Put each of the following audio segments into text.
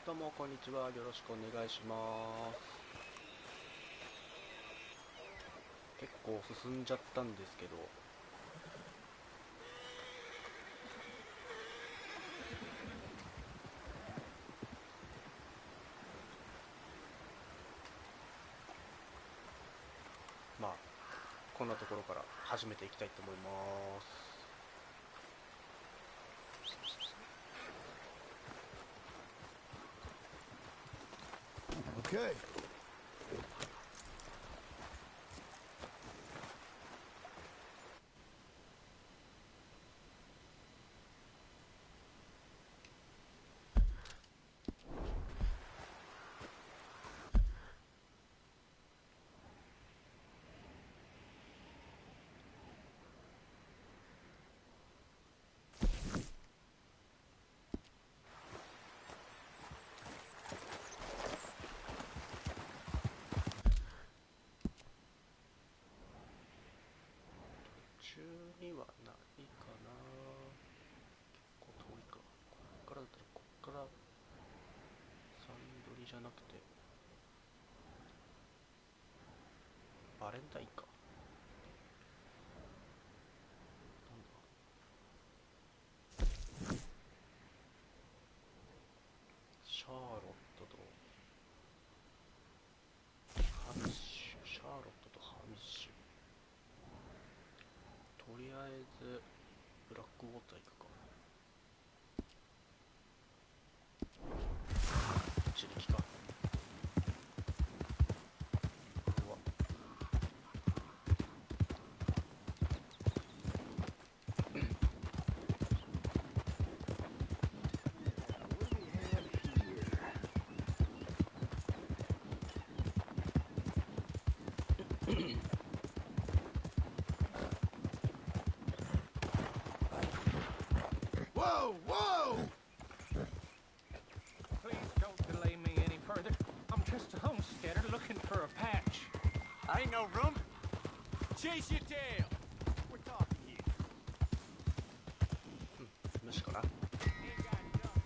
どうもこんにちは、よろしくお願いします。結構進んじゃったんですけど、まあこんなところから始めていきたいと思います。Okay.中にはないかな。結構遠いか。こっからだったらこっからサンドリじゃなくてバレンタインか。なんだ、シャーロットとハミッシュ、シャーロットとハミッシュ。とりあえずブラックウォーター行くか。自力か。うわ、Whoa, whoa! Please don't delay me any further. I'm just a homesteader looking for a patch. I ain't no room. Chase your tail. We're talking here. 虫かな。 Ain't got nothing.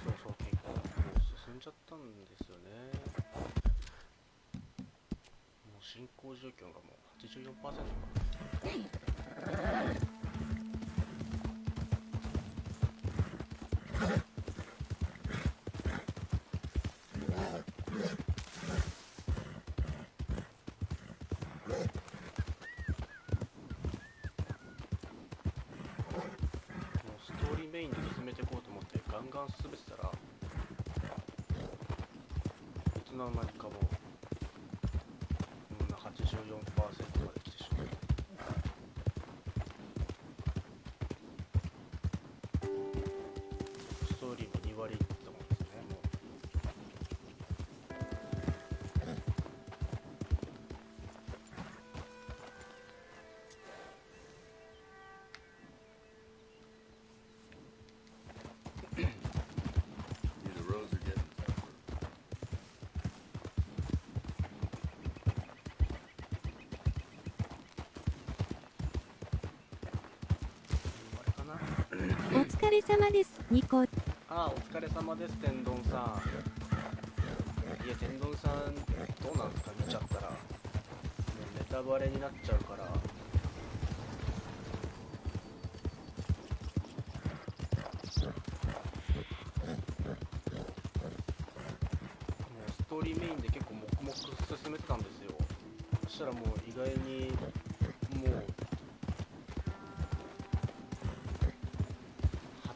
そうそう、結構もう進んじゃったんですよね。もう進行状況がもう 84% か。もうストーリーメインで進めていこうと思ってガンガン進めてたら、いつの間にかもう84% まで来てしまう。ストーリーも2割いったもんですね。もうThe roads are getting tougher. あれかな。お疲れ様です、ニコ。ああ、お疲れ様です、天丼さん。いや、天丼さん、どうなんですか、見ちゃったら。もうネタバレになっちゃうから。もうストーリーメインで結構黙々進めてたんですよ。そしたらもう意外に、もう、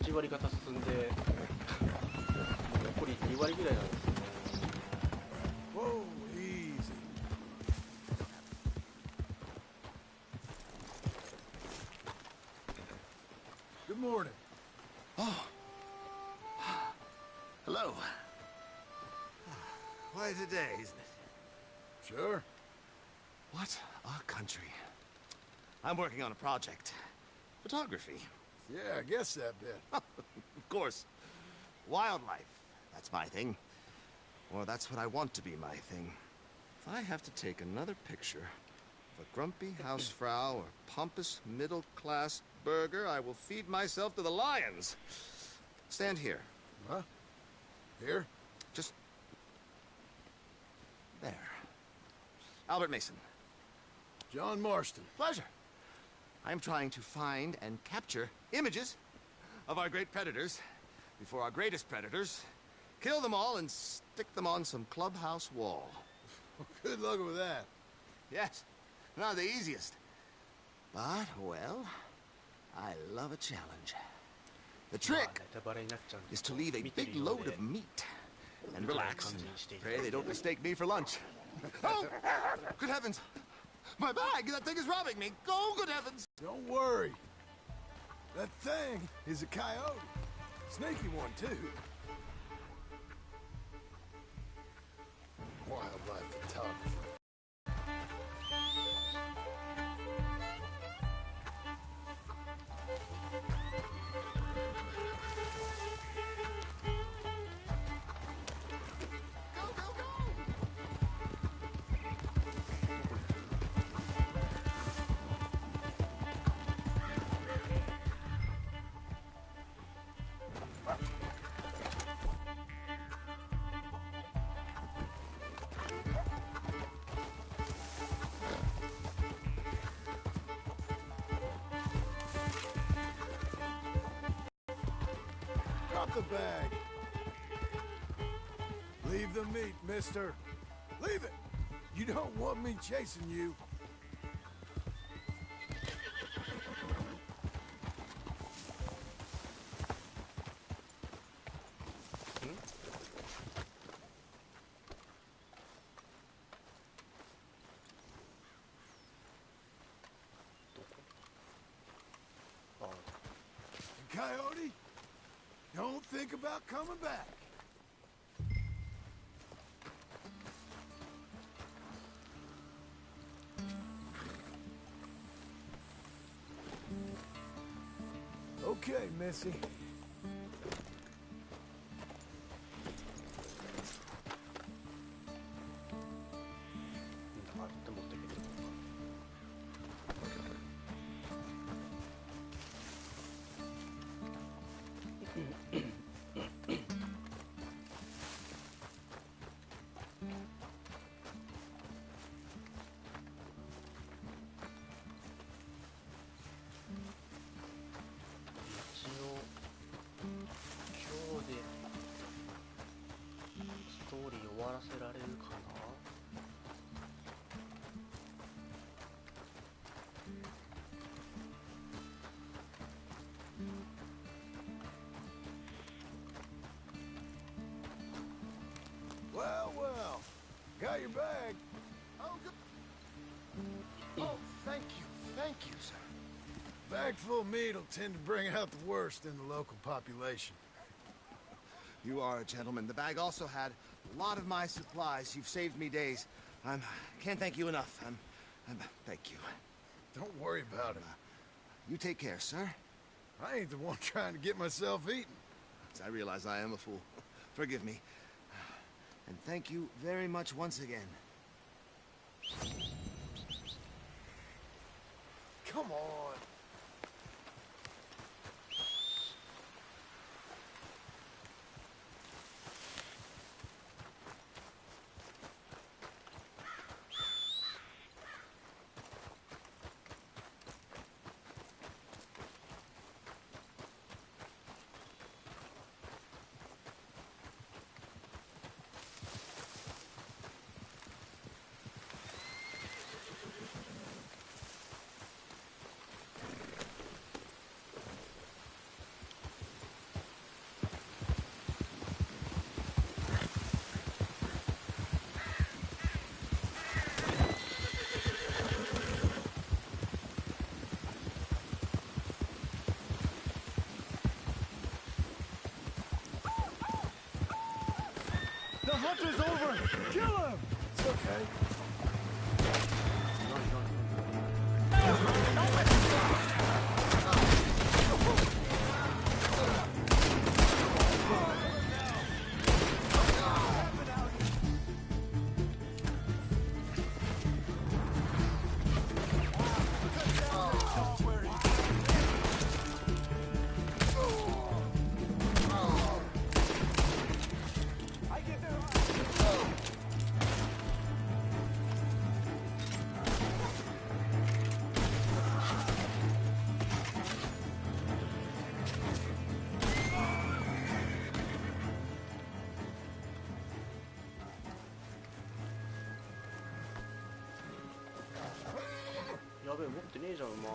8割方進んで、もう残り2割ぐらいなんですよね。Whoa, easy. Hello. Quite a day, isn't it? Sure. What a country. I'm working on a project. Photography. Yeah, I guess that bit. Of course. Wildlife. That's my thing. Or that's what I want to be my thing. If I have to take another picture of a grumpy housefrau or pompous middle-class burger, I will feed myself to the lions. Stand here. Huh? Here? Just... there. Albert Mason. John Marston. Pleasure. I'm trying to find and capture images of our great predators before our greatest predators kill them all and stick them on some clubhouse wall. Good luck with that. Yes, not the easiest. But, well, I love a challenge. The まあ trick ネタバレになっちゃうんで is to leave a 見て big るよう load で of meat and relax and 感じにしていた pray they don't mistake me for lunch. Oh, good heavens! My bag! That thing is robbing me! Oh, good heavens! Don't worry. That thing is a coyote. Sneaky one, too. Wildlife photographer. Go, go, go! Drop the bag. Leave the meat, mister. Leave it. You don't want me chasing you. Coyote, don't think about coming back. Okay, Missy. あって持ってきて一応今日でストーリー終わらせられるかな。Well, well. Got your bag. Oh, good. Oh, thank you. Thank you, sir. Bag full of meat will tend to bring out the worst in the local population. You are a gentleman. The bag also had a lot of my supplies. You've saved me days. Can't thank you enough. Thank you. Don't worry about it. You take care, sir. I ain't the one trying to get myself eaten. I realize I am a fool. Forgive me. And thank you very much once again. Come on. The hunt is over! Kill him! It's okay.やべえ、持ってねえじゃん、馬。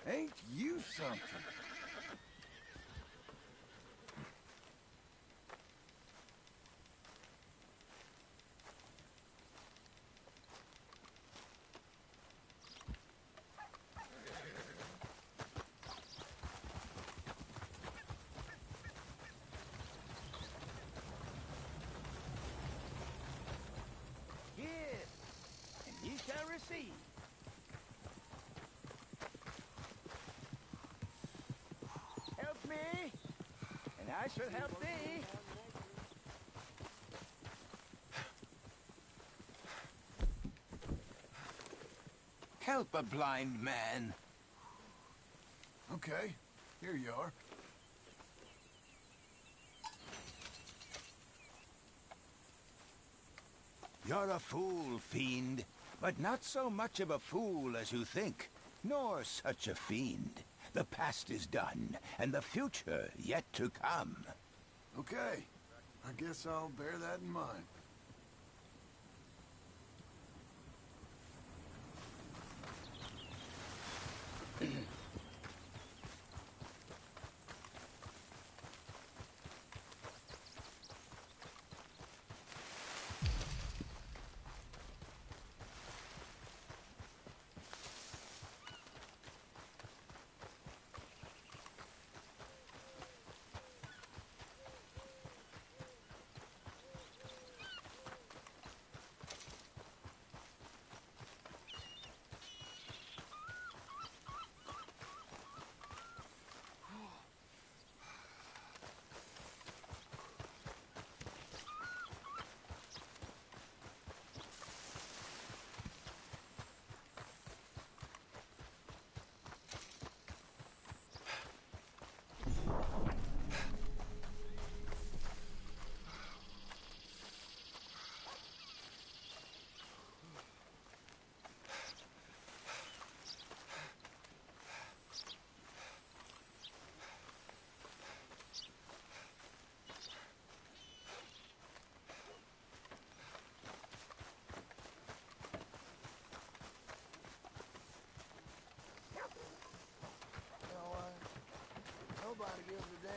Ain't you something? Give, and ye shall receive. Help me, and I shall help thee. Help a blind man. Okay, here you are. You're a fool, fiend, but not so much of a fool as you think, nor such a fiend. The past is done, and the future yet to come. Okay, I guess I'll bear that in mind. Nobody gives a damn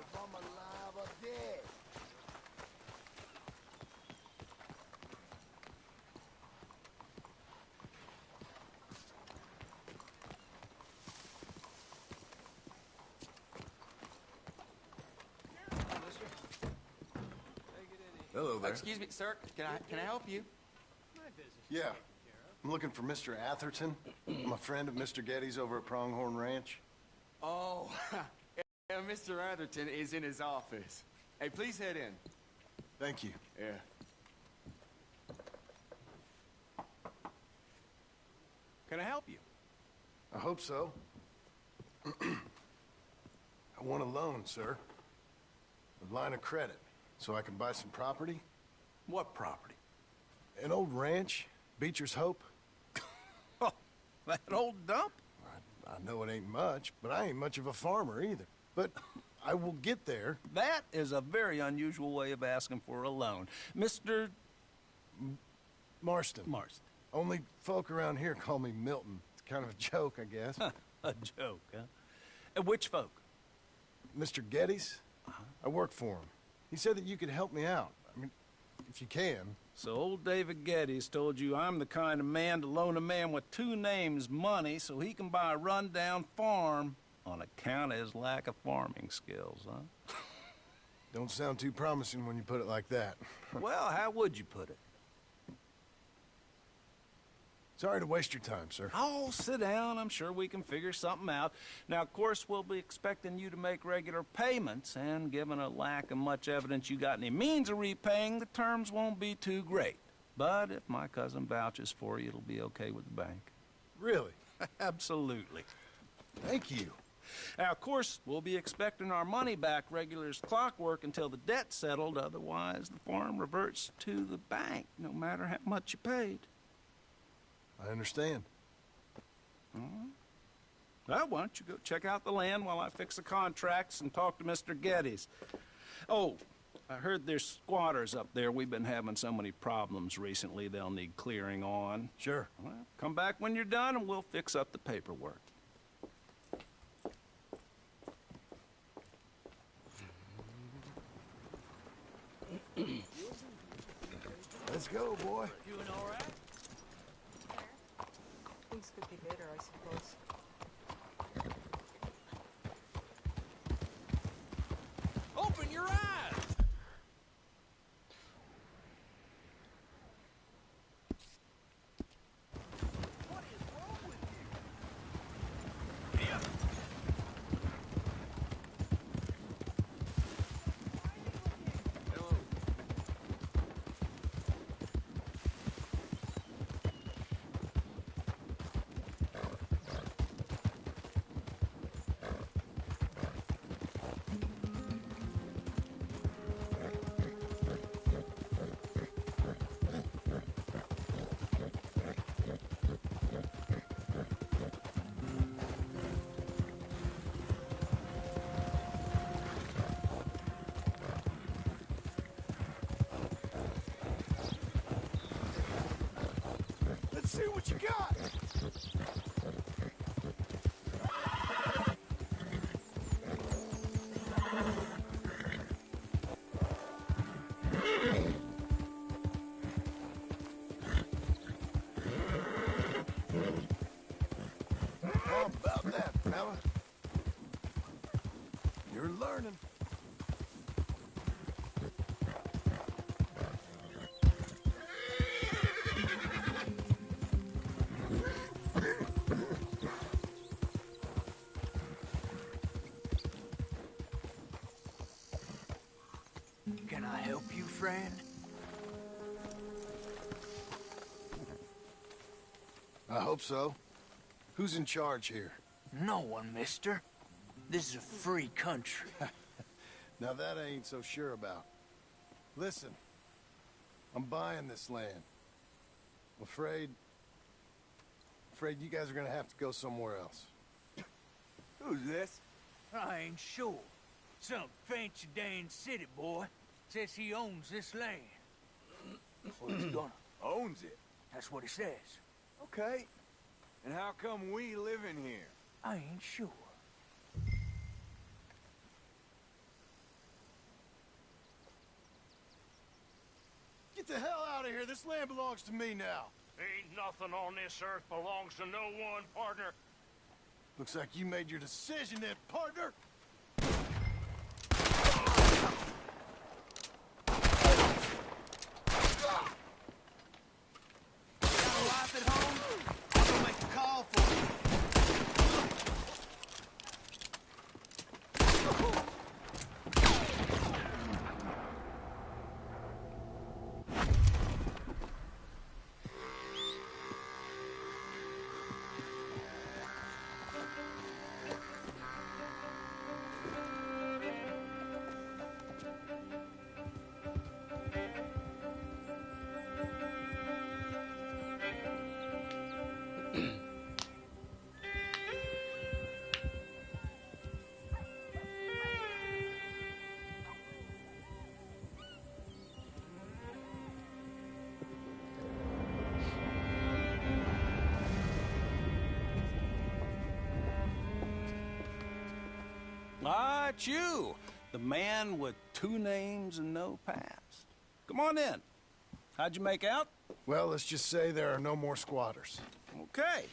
if I'm alive or dead. Hello there. Excuse me, sir. Can I help you? Yeah, I'm looking for Mr. Atherton. I'm a friend of Mr. Getty's over at Pronghorn Ranch. Oh, Mr. RDRⅡ is in his office. Hey, please head in. Thank you. Yeah. Can I help you? I hope so. I want a loan, sir. A line of credit, so I can buy some property. What property? An old ranch, Beecher's Hope. Oh, that old dump? I know it ain't much, but I ain't much of a farmer either. But I will get there. That is a very unusual way of asking for a loan. Mr. Marston. Marston. Only folk around here call me Milton. It's kind of a joke, I guess. A joke, huh? And which folk? Mr. Geddes? I work for him. He said that you could help me out. I mean, if you can. So old David Geddes told you I'm the kind of man to loan a man with two names money so he can buy a rundown farm on account of his lack of farming skills, huh? Don't sound too promising when you put it like that. Well, how would you put it? Sorry to waste your time, sir. Oh, sit down. I'm sure we can figure something out. Now, of course, we'll be expecting you to make regular payments, and given a lack of much evidence you got any means of repaying, the terms won't be too great. But if my cousin vouches for you, it'll be okay with the bank. Really? Absolutely. Thank you. Now, of course, we'll be expecting our money back regular as clockwork until the debt's settled. Otherwise, the farm reverts to the bank, no matter how much you paid. I understand. Well, why don't you go check out the land while I fix the contracts and talk to Mr. Geddes. Oh, I heard there's squatters up there. We've been having so many problems recently, they'll need clearing on. Sure. Well, come back when you're done and we'll fix up the paperwork. Let's go, boy. Doing all right? Things could be better, I suppose. Open your eyes! What is wrong with you? Hello. Let's see what you got. How about that, fella? You're learning. Can I help you, friend? I hope so. Who's in charge here? No one, mister. This is a free country. Now that I ain't so sure about. Listen, I'm buying this land. I'm afraid you guys are gonna have to go somewhere else. Who's this? I ain't sure. Some fancy Dan city boy says he owns this land. Or he's gonna. Owns it. That's what he says. Okay. And how come we live in here? I ain't sure. Get the hell out of here. This land belongs to me now. Ain't nothing on this earth belongs to no one, partner. Looks like you made your decision then, partner. Wife at home? I'll go make a call for you. That's you, the man with 2 names and no past. Come on in. How'd you make out? Well, let's just say there are no more squatters. Okay.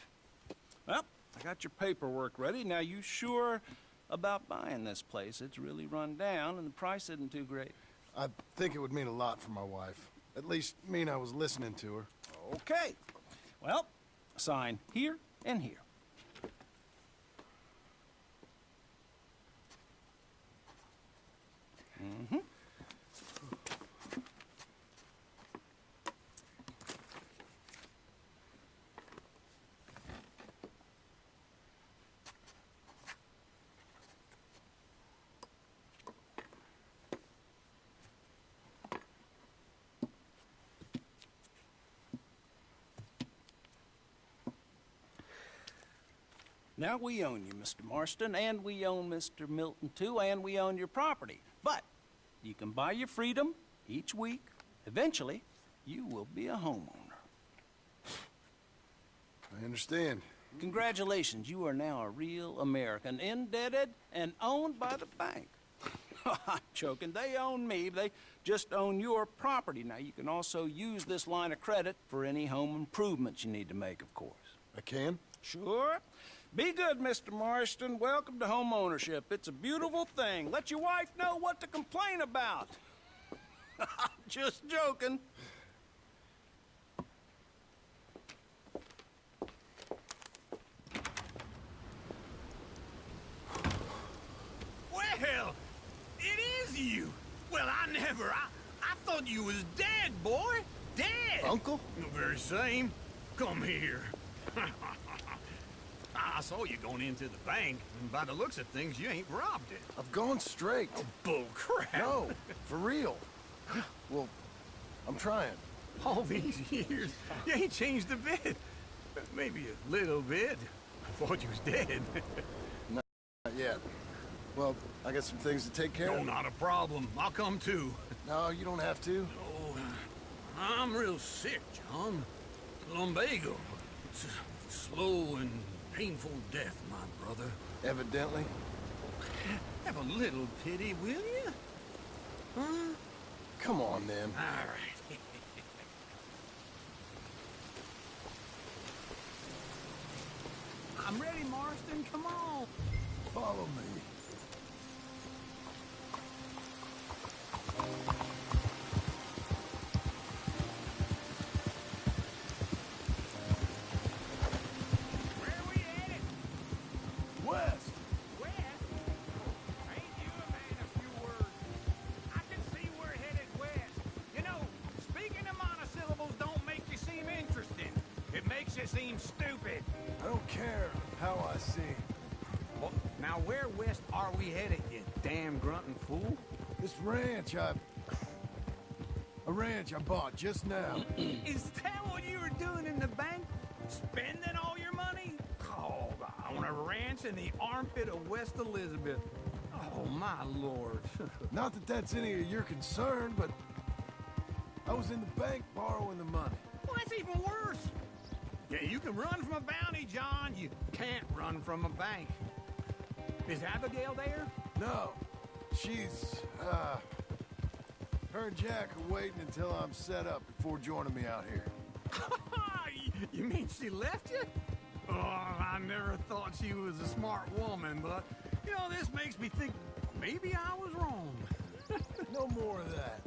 Well, I got your paperwork ready. Now, you sure about buying this place? It's really run down, and the price isn't too great. I think it would mean a lot for my wife. At least mean I was listening to her. Okay. Well, sign here and here. Mm-hmm. Now, we own you, Mr. Marston, and we own Mr. Milton, too, and we own your property. But you can buy your freedom each week. Eventually, you will be a homeowner. I understand. Congratulations, you are now a real American, indebted and owned by the bank. I'm joking, they own me, they just own your property. Now, you can also use this line of credit for any home improvements you need to make, of course. I can? Sure. Be good, Mr. Marston. Welcome to home ownership. It's a beautiful thing. Let your wife know what to complain about. Just joking. Well, it is you. Well, I thought you was dead, boy. Dead. Uncle? The very same. Come here. I saw you going into the bank, and by the looks of things, you ain't robbed it. I've gone straight. Oh, bull crap. No, for real. Well, I'm trying. All these years, you ain't changed a bit. Maybe a little bit. I thought you was dead. Not yet. Well, I got some things to take care No, of. not a problem. I'll come too. No, you don't have to. Oh, I'm real sick, John. Lumbago. It's a slow and painful death, my brother. Evidently. Have a little pity, will you? Huh? Come on, then. All right. I'm ready, Marston. Come on. Follow me. Where are we headed? West. West? Ain't you a man of few words? I can see we're headed west. You know, speaking of monosyllables don't make you seem interesting. It makes you seem stupid. I don't care how I seem. Well, now where west are we headed, you damn grunting fool? This ranch I bought just now. Is that what you were doing in the bank? Spending all your money? Oh, on a ranch in the armpit of West Elizabeth. Oh, my lord. Not that that's any of your concern, but I was in the bank borrowing the money. Well, that's even worse. Yeah, you can run from a bounty, John. You can't run from a bank. Is Abigail there? No, she's, her and Jack are waiting until I'm set up before joining me out here. You mean she left you? Oh, I never thought she was a smart woman, but, you know, this makes me think maybe I was wrong. No more of that.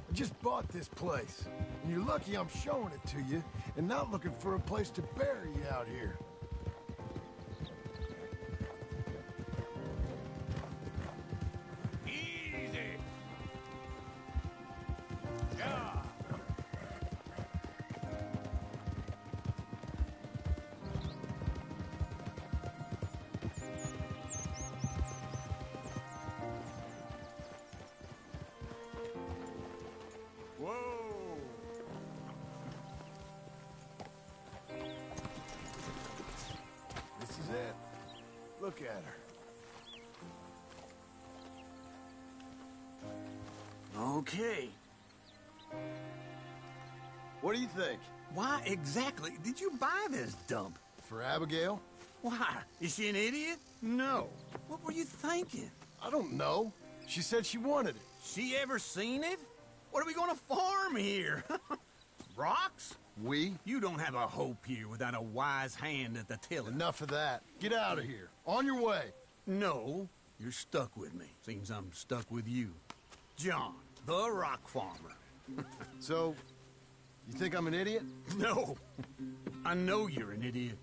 I just bought this place, and you're lucky I'm showing it to you and not looking for a place to bury you out here. Easy. Yeah. Whoa. This is it. Look at her. Okay. What do you think? Why exactly did you buy this dump? For Abigail? Why? Is she an idiot? No. What were you thinking? I don't know. She said she wanted it. She ever seen it? What are we gonna farm here? Rocks? We? You don't have a hope here without a wise hand at the tiller. Enough of that. Get out of here. On your way. No, you're stuck with me. Seems I'm stuck with you. John, the rock farmer. So, you think I'm an idiot? No, I know you're an idiot.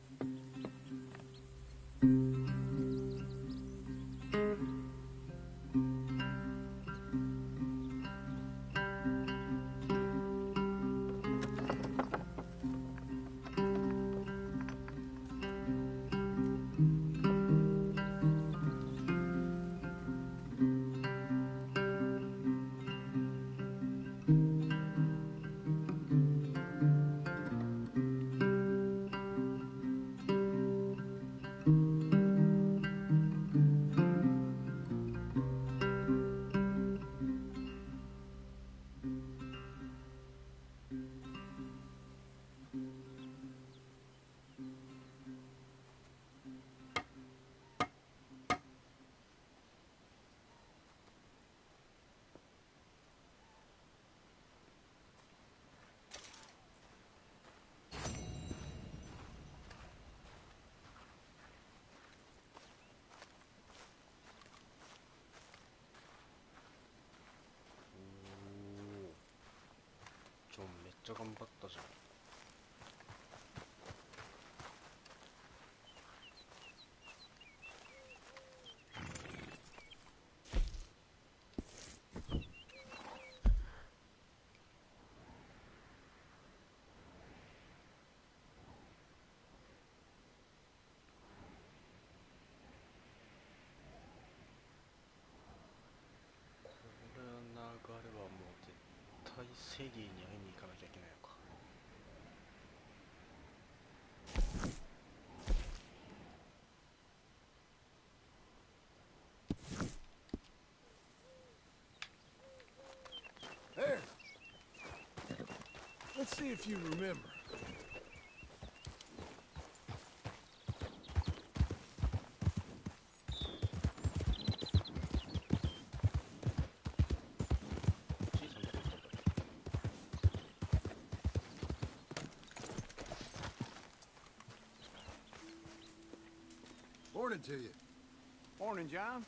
めっちゃ頑張ったじゃん。これ流れはもう絶対セリーに会いに行かなきゃいけないのか。There. Let's see if you remember. Morning to you. Morning, John.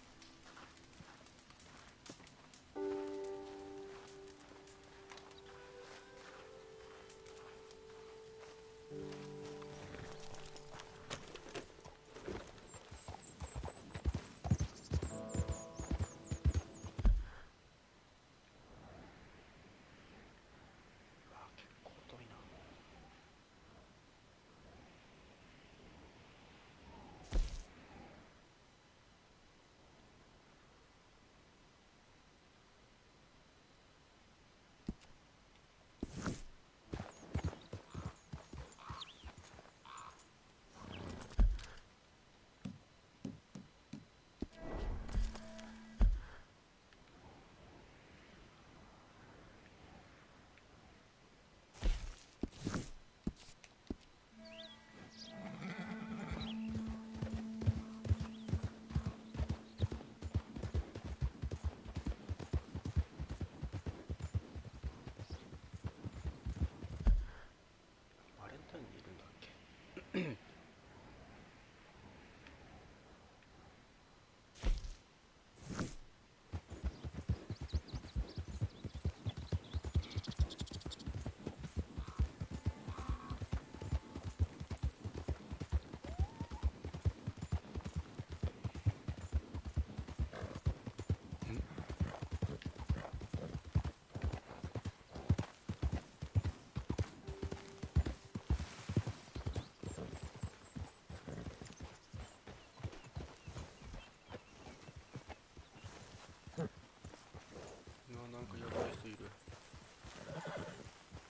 なんかやばい人いる。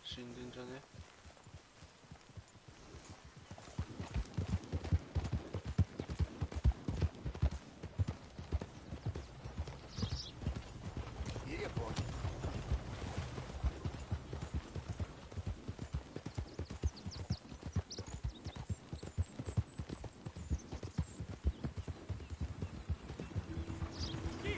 死んでんじゃね？Get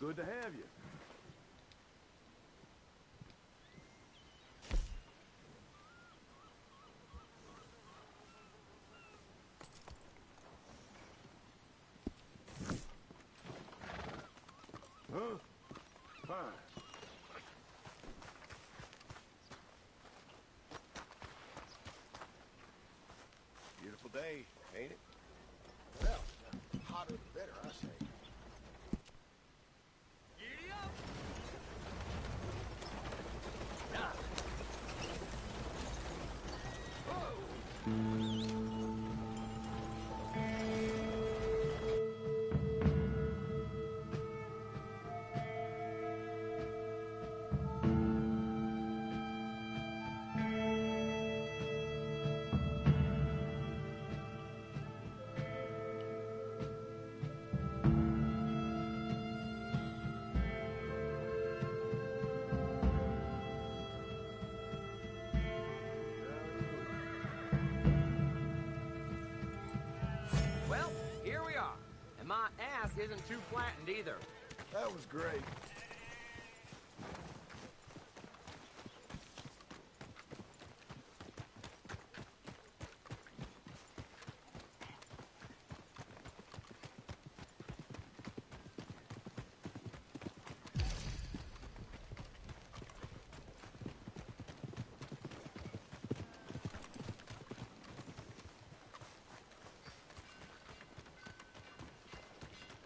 Good to have you. Huh? Fine. Beautiful day, ain't it? Well, hotter the better, I say. Giddy up! Well, here we are. And my ass isn't too flattened either. That was great.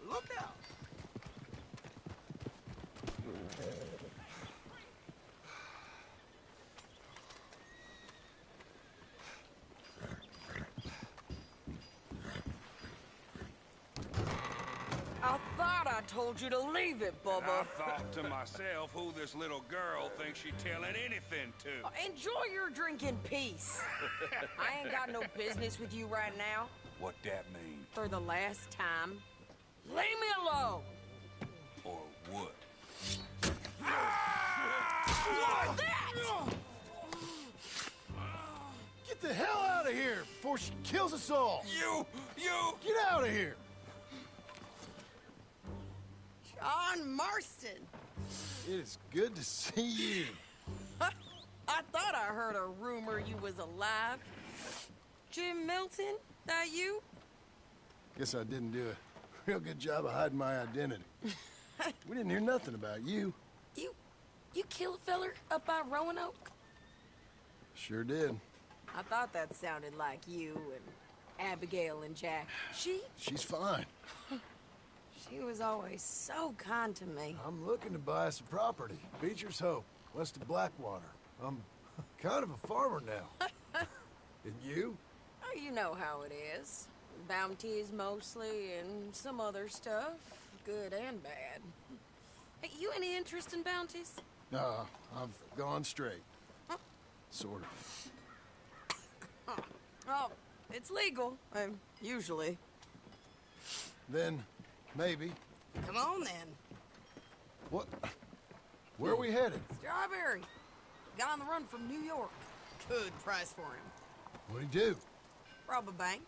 Look out! I thought I told you to leave it, I Bubba. thought to myself who this little girl thinks she's telling anything to. Enjoy your drink in peace. I ain't got no business with you right now. What that mean? For the last time, leave me alone. Or what? Like that! Get the hell out of here before she kills us all! You! Get out of here! John Marston. It is good to see you. I thought I heard a rumor you was alive. Jim Milton, that you? Guess I didn't do a real good job of hiding my identity. We didn't hear nothing about you. You kill a feller up by Roanoke? Sure did. I thought that sounded like you and Abigail and Jack. She's fine. She was always so kind to me. I'm looking to buy some property. Beecher's Hope, west of Blackwater. I'm kind of a farmer now. And you? Oh, you know how it is. Bounties mostly, and some other stuff, good and bad. Hey, you any interest in bounties? No, I've gone straight. Huh? Sort of. Oh, it's legal, usually. Then, maybe. Come on, then. What? Where are we headed? Strawberry. Got on the run from New York. Good price for him. What'd he do? Rob a bank?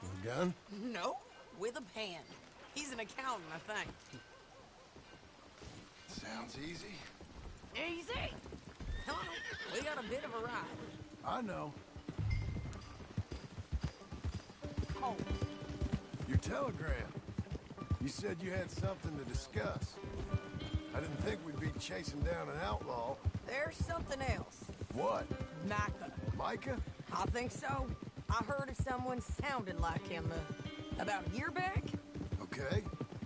With a gun? No, with a pen. He's an accountant, I think. Sounds easy. Easy? Come on, we got a bit of a ride. I know. Oh, Your telegram. You said you had something to discuss. I didn't think we'd be chasing down an outlaw. there's something else. What? Micah. Micah? I think so. I heard of someone sounding like him about a year back. Okay.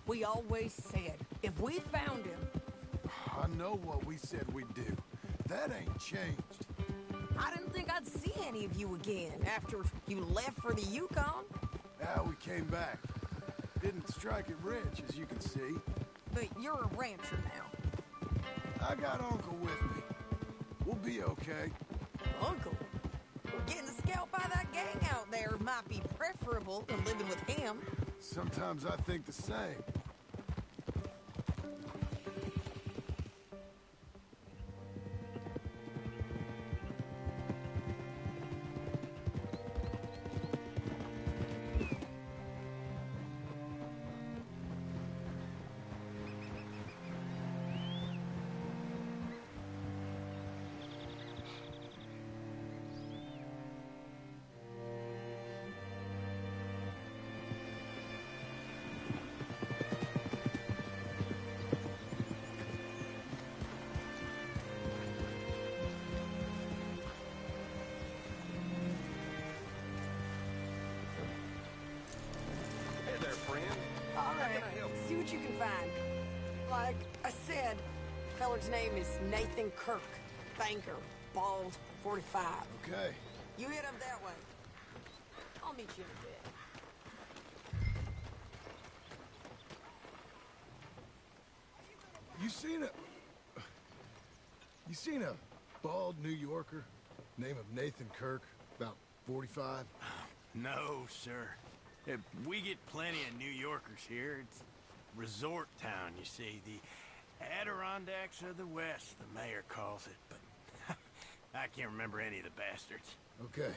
We always said if we found him, I know what we said we'd do. That ain't changed. I didn't think I'd see any of you again after you left for the Yukon. Now we came back. Didn't strike it rich, as you can see. But you're a rancher now. I got Uncle with me. We'll be okay. Uncle? Getting scalped by that gang out there might be preferable to living with him. Sometimes I think the same. right, see what you can find. Like I said, feller's name is Nathan Kirk. Banker, bald, 45. Okay. You hit him that way. I'll meet you in a bit. You seen a bald New Yorker, name of Nathan Kirk, about 45? No, sir. We get plenty of New Yorkers here. It's resort town, you see. The Adirondacks of the West, the mayor calls it, but I can't remember any of the bastards. Okay.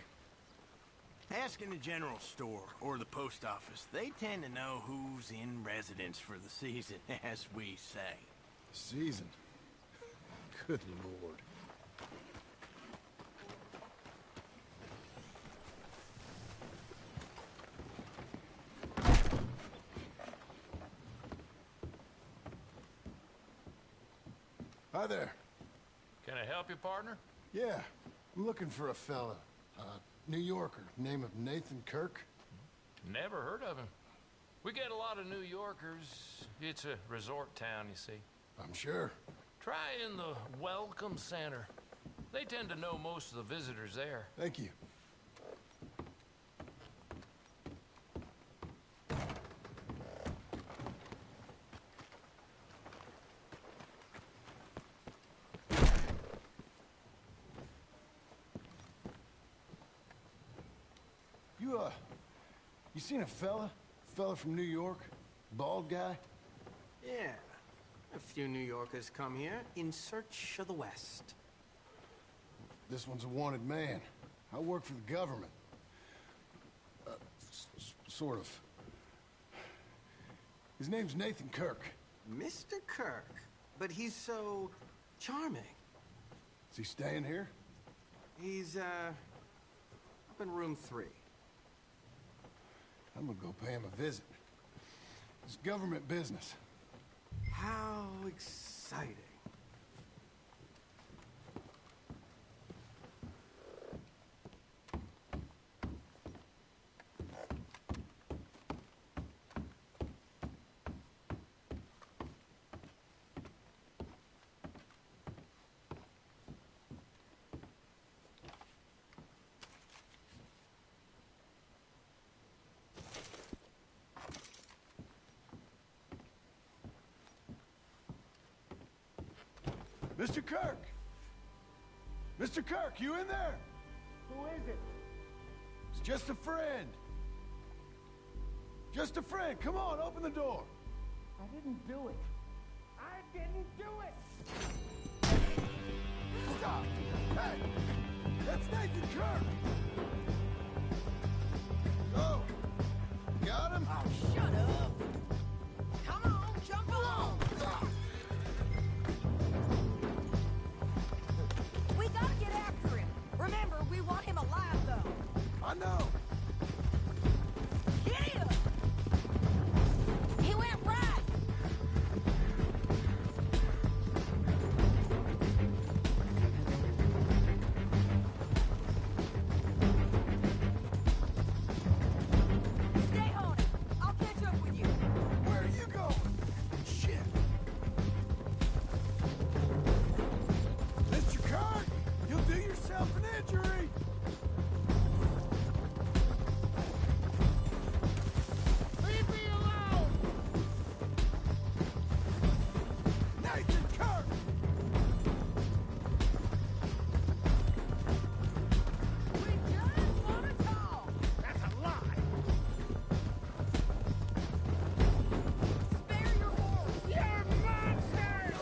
Ask in the general store or the post office. They tend to know who's in residence for the season, as we say. Season? Good Lord. Hi there. Can I help you, partner? Yeah, I'm looking for a fella. New Yorker, name of Nathan Kirk. Never heard of him. We get a lot of New Yorkers. It's a resort town, you see. I'm sure. Try in the Welcome Center. They tend to know most of the visitors there. Thank you. You seen a fella? Fella from New York? Bald guy? Yeah. A few New Yorkers come here in search of the West. This one's a wanted man. I work for the government. Sort of. His name's Nathan Kirk. Mr. Kirk? But he's so charming. Is he staying here? He's, up in room 3. I'm gonna go pay him a visit. It's government business. How exciting. Mr. Kirk! Mr. Kirk, you in there? Who is it? It's just a friend. Just a friend. Come on, open the door. I didn't do it. I didn't do it! Stop! Hey! That's Nathan Kirk! Oh! Got him? Oh, shut up! Come on, jump along! We gotta get after him. Remember, we want him alive, though. I know. Get him! He went right! Stay on it. I'll catch up with you. Where are you going? Shit. Mr. Kirk, you'll do yourself an injury. Leave me alone! Nathan Kirk! We just want to talk. That's a lie! Spare your horse. You're monsters!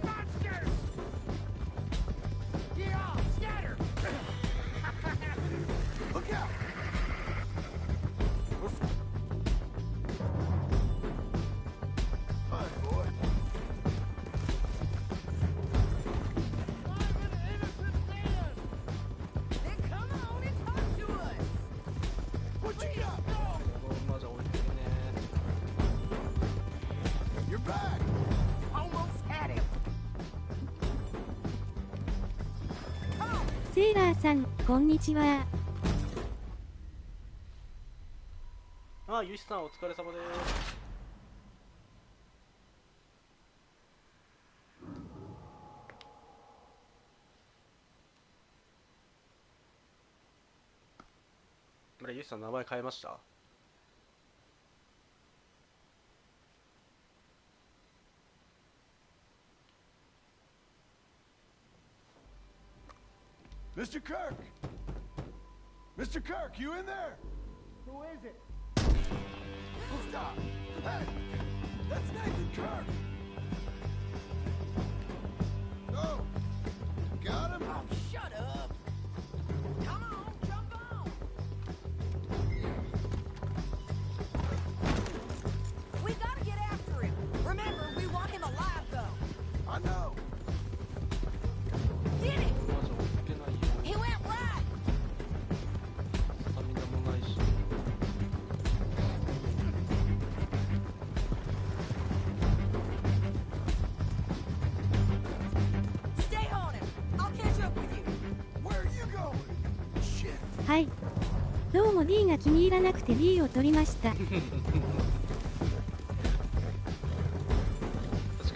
Monsters! Yeah, scatter! Look out! We're fine, boy. I'm an innocent man! Then come on and talk to us. What you got? 맞아, 오른쪽이네. You're back. Almost had him. Come on. セーラーさん、こんにちは。あ、ゆいさんお疲れ様です。あれ、ユウさん名前変えました？ Mr. Kirk! Mr. Kirk, you in there? Who is it? Stop! Hey! That's Nathan Kirk! Oh! Got him? Oh, shut up! Come on, jump on! We gotta get after him. Remember, we want him alive, though. I know! Get it! He went right! スタミナもないし。 Stay on him. I'll catch up with you. Where are you going? Shit! はい。どうも D が気に入らなくて B を取りました。確か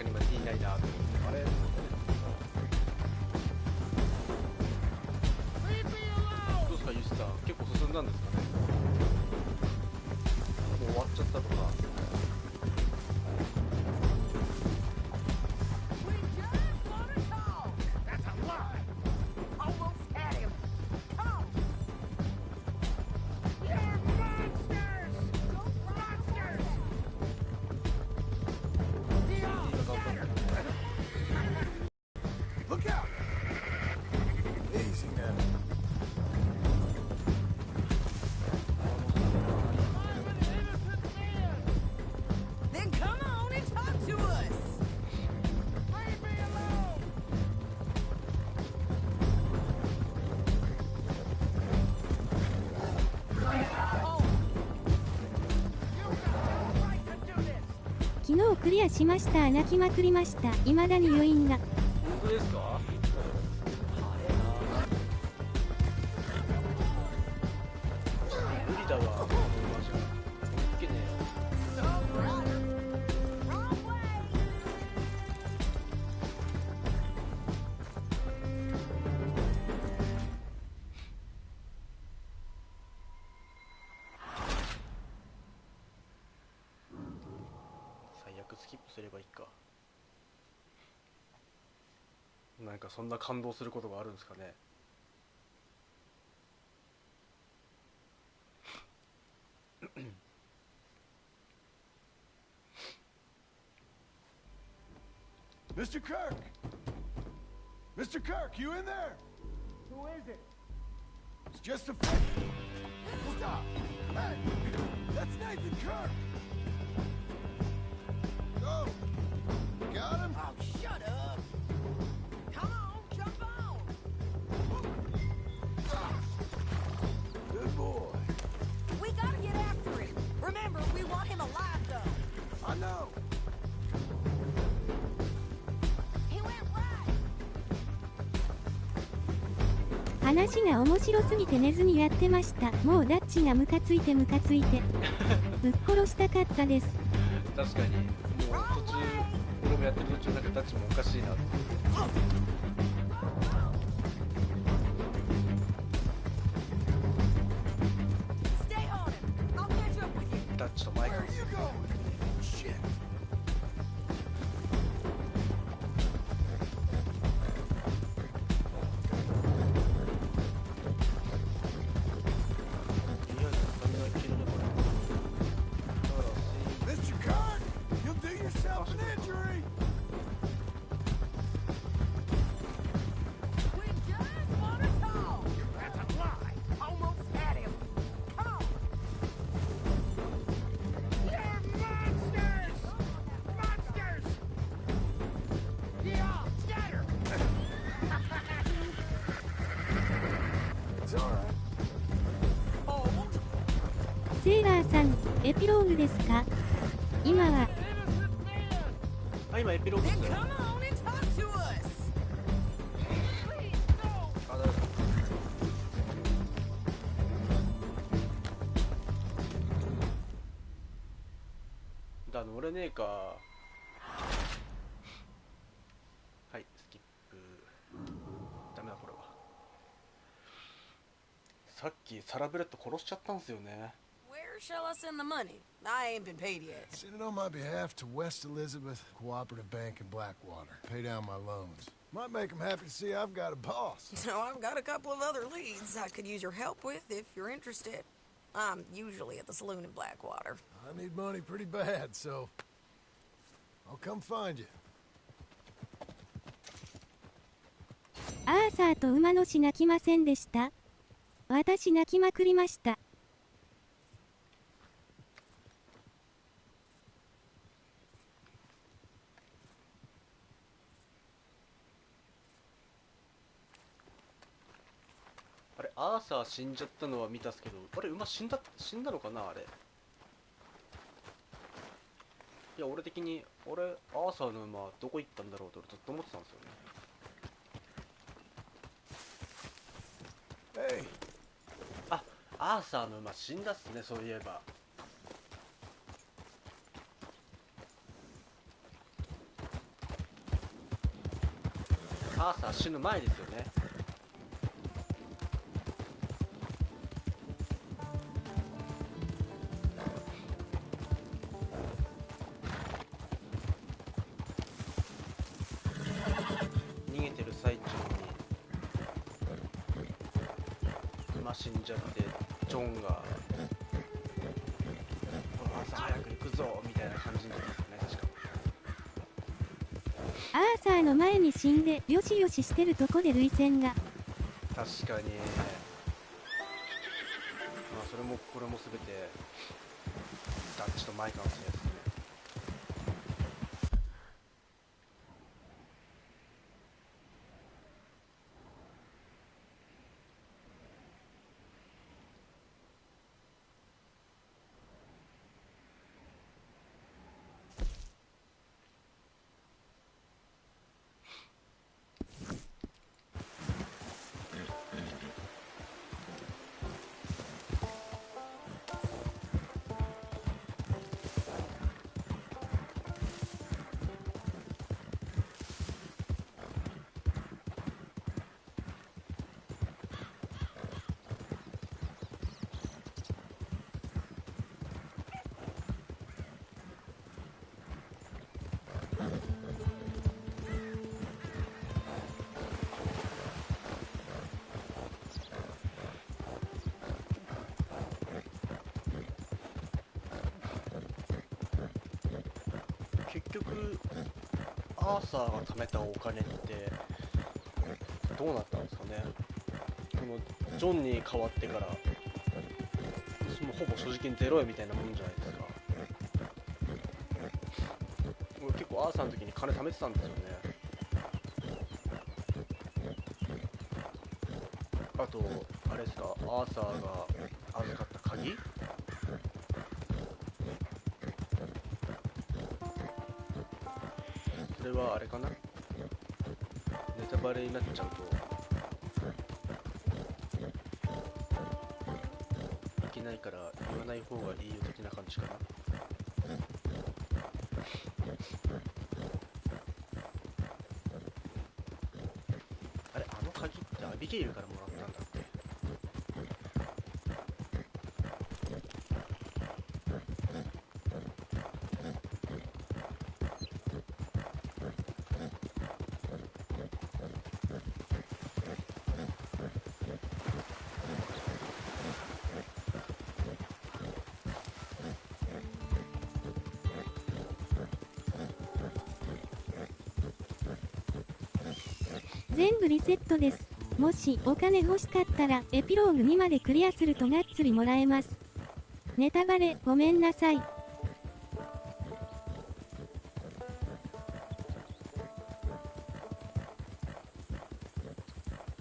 に今 D ないな。あれ？どうですか、ユウさん。結構進んだんですかね。もう終わっちゃったとか。 We just wanna talk. That's a lie. Almost had him. Come on. You're monsters! Monsters! Dion, scatter! Look out! Easy now. Then come on and talk to us. Leave me alone. Oh. You got no right to do this. 昨日クリアしました。泣きまくりました。未だに余韻が。本当ですか？無理だわ。マジで。いけねえよ。 Wrong way. 最悪スキップすればいいか。なんかそんな感動することがあるんですかね。Mr. Kirk! Mr. Kirk, you in there? Who is it? It's just a... Stop! Hey! That's Nathan Kirk! Go! Got him? Oh, shut up. Come on, jump on. Good boy. We gotta get after him. Remember, we want him alive, though. I know. He went right. 話が面白すぎて寝ずにやってました。もうダッチがムカついてムカついて。ぶっ殺したかったです。確かに。もう途中、俺もやってる途中なんかタッチもおかしいな。 Stay on him. I'll catch up with you. タッチとマイク。 Where are you going? Shit. Mr. Kirk, you'll do yourself an injury. We just wanna talk. That's a lie. Almost had him. Come on. You're monsters! Monsters! Yeah, scatter! It's all right. Hold. セーラーさん、エピローグですか？今は。あ、今エピローグ Then ですよ。 come on and talk to us. Please, no. あ、だめだ。だ、乗れねえか。はい、スキップ。ダメだ、これは。さっきサラブレッド殺しちゃったんですよね。 Where shall I send the money? I ain't been paid yet. Send it on my behalf to West Elizabeth Cooperative Bank in Blackwater. Pay down my loans. Might make them happy to see I've got a boss. So I've got a couple of other leads I could use your help with if you're interested. I'm usually at the saloon in Blackwater. I need money pretty bad, so I'll come find you. アーサーと馬の死泣きませんでした。私泣きまくりました。あれ、アーサー死んじゃったのは見たっすけど、あれ、馬死んだのかな、あれ。いや、俺的に、アーサーの馬どこ行ったんだろうと俺ずっと思ってたんですよね。Hey. あ、アーサーの馬死んだっすね、そういえば。アーサー死ぬ前ですよね。逃げてる最中に馬死んじゃって、ジョンが「アーサー早く行くぞ」みたいな感じの時ですよね、確か。アーサーの前に死んでよしよししてるとこで涙腺が。確かに。まあそれもこれも全てダッチとマイカのせいですね。結局アーサーが貯めたお金ってどうなったんですかね。このジョンに変わってからもうほぼ所持金ゼロ円みたいなもんじゃないですか。俺結構アーサーの時に金貯めてたんですよね。あとあれですか、アーサーが預かった鍵、それはあれかな、ネタバレになっちゃうといけないから言わない方がいいよ的な感じかな。あれ、あの鍵ってアビゲイルからもらったんだっけ。全部リセットです。もしお金欲しかったらエピローグ2までクリアするとがっつりもらえます。ネタバレごめんなさい。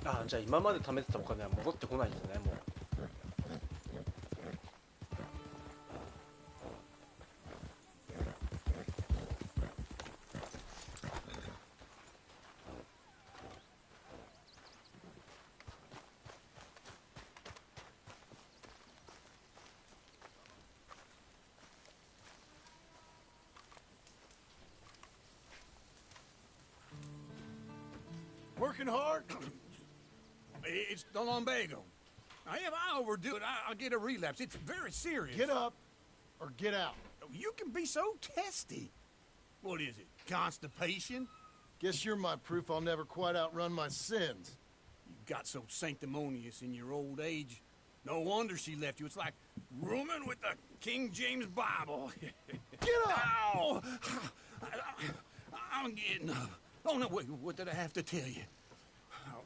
あ、じゃあ今まで貯めてたお金は戻ってこないんですね、もう。Working hard? It's the lumbago. If I overdo it, I'll get a relapse. It's very serious. Get up or get out. You can be so testy. What is it, constipation? Guess you're my proof I'll never quite outrun my sins. You got so sanctimonious in your old age. No wonder she left you. It's like rooming with the King James Bible. Get up! Ow! I'm getting up. Oh, no, wait, what did I have to tell you?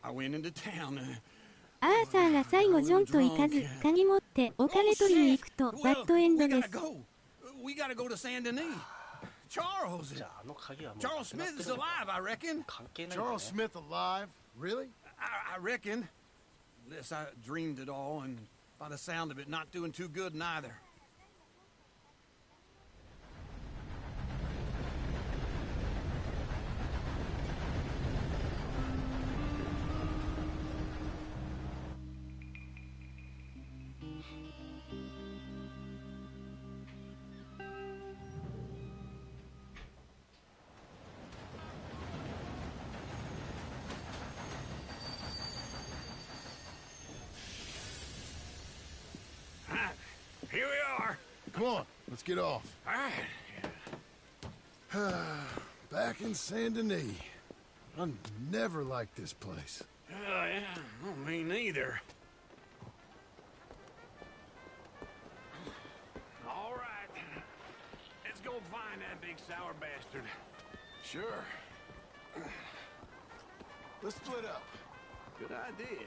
I went into town. アーサーが最後ジョンと行かず、鍵持ってお金取りに行くとバッドエンドです。We gotta go to Saint Denis. Charles. じゃああの鍵はもう Charles Smith is alive, I reckon. 関係ないんだね。 Charles Smith alive? Really? I reckon. Unless I dreamed it all, and by the sound of it, not doing too good neither. Here we are. Come on, let's get off. All right. Back in Saint Denis. I never liked this place. Yeah, oh, me neither. All right. Let's go find that big sour bastard. Sure. Let's split up. Good idea.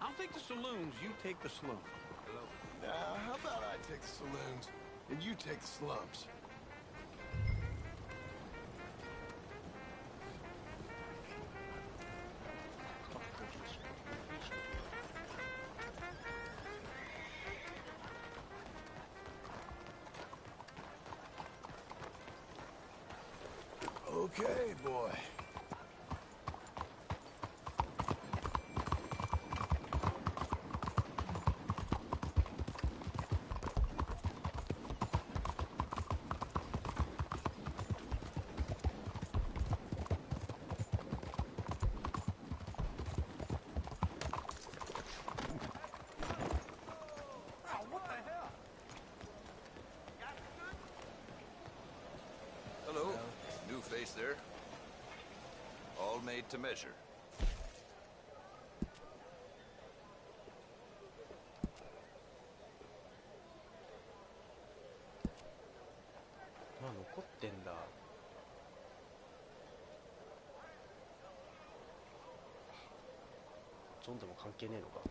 I'll take the saloons, you take the slums. How about I take the saloons and you take the slums? Okay, boy. Hello. New face there. All made to measure. まあ残ってんだ。ジョンでも関係ねえのか。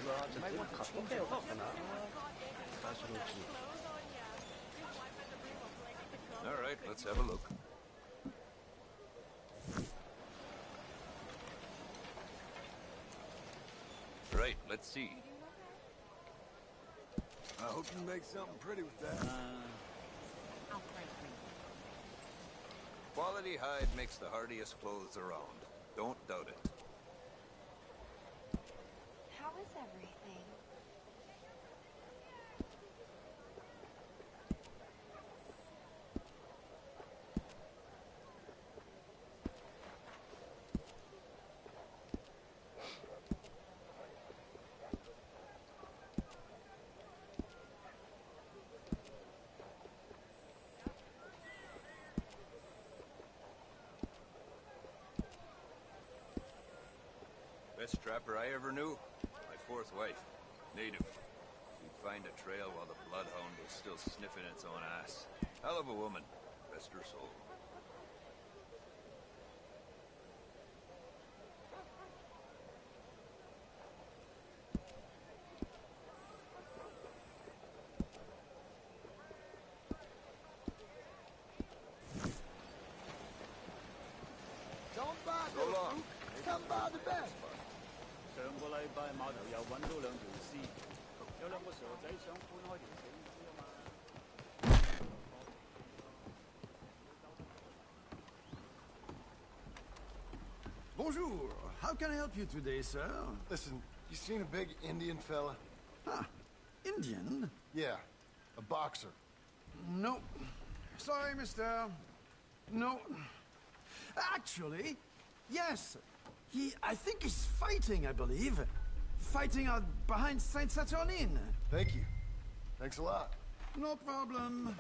うわー、じゃあ全部買っとけよかったな。最初のうちに。All right, let's have a look. Right, let's see. I hope you make something pretty with that. Quality hide makes the hardiest clothes around. Don't doubt it. How is everything? Best trapper I ever knew. My fourth wife. Native. You'd find a trail while the bloodhound was still sniffing its own ass. Hell of a woman. Rest her soul. Don't buy So long. Come buy the best. 上個禮拜碼頭又揾到兩條屍，有兩個傻仔想搬開條死屍啊嘛。Bonjour. How can I help you today, sir? Listen, you seen a big Indian fella? Huh. Indian? Yeah, a boxer. No. Sorry, mister. No. Actually, yes. I think he's fighting, I believe. Fighting out behind Saint Saturnin. Thank you. Thanks a lot. No problem.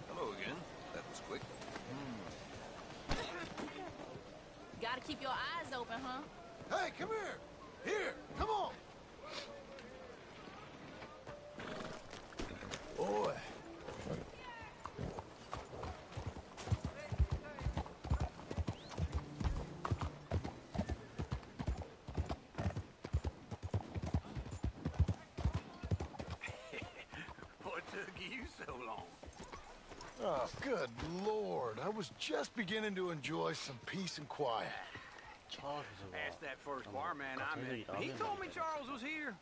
Hello again. That was quick. Gotta keep your eyes open, huh? Hey, come here! Here, come on! Boy. What took you so long? Oh, good Lord. I was just beginning to enjoy some peace and quiet. Ask that first barman I met. He told me Charles was here.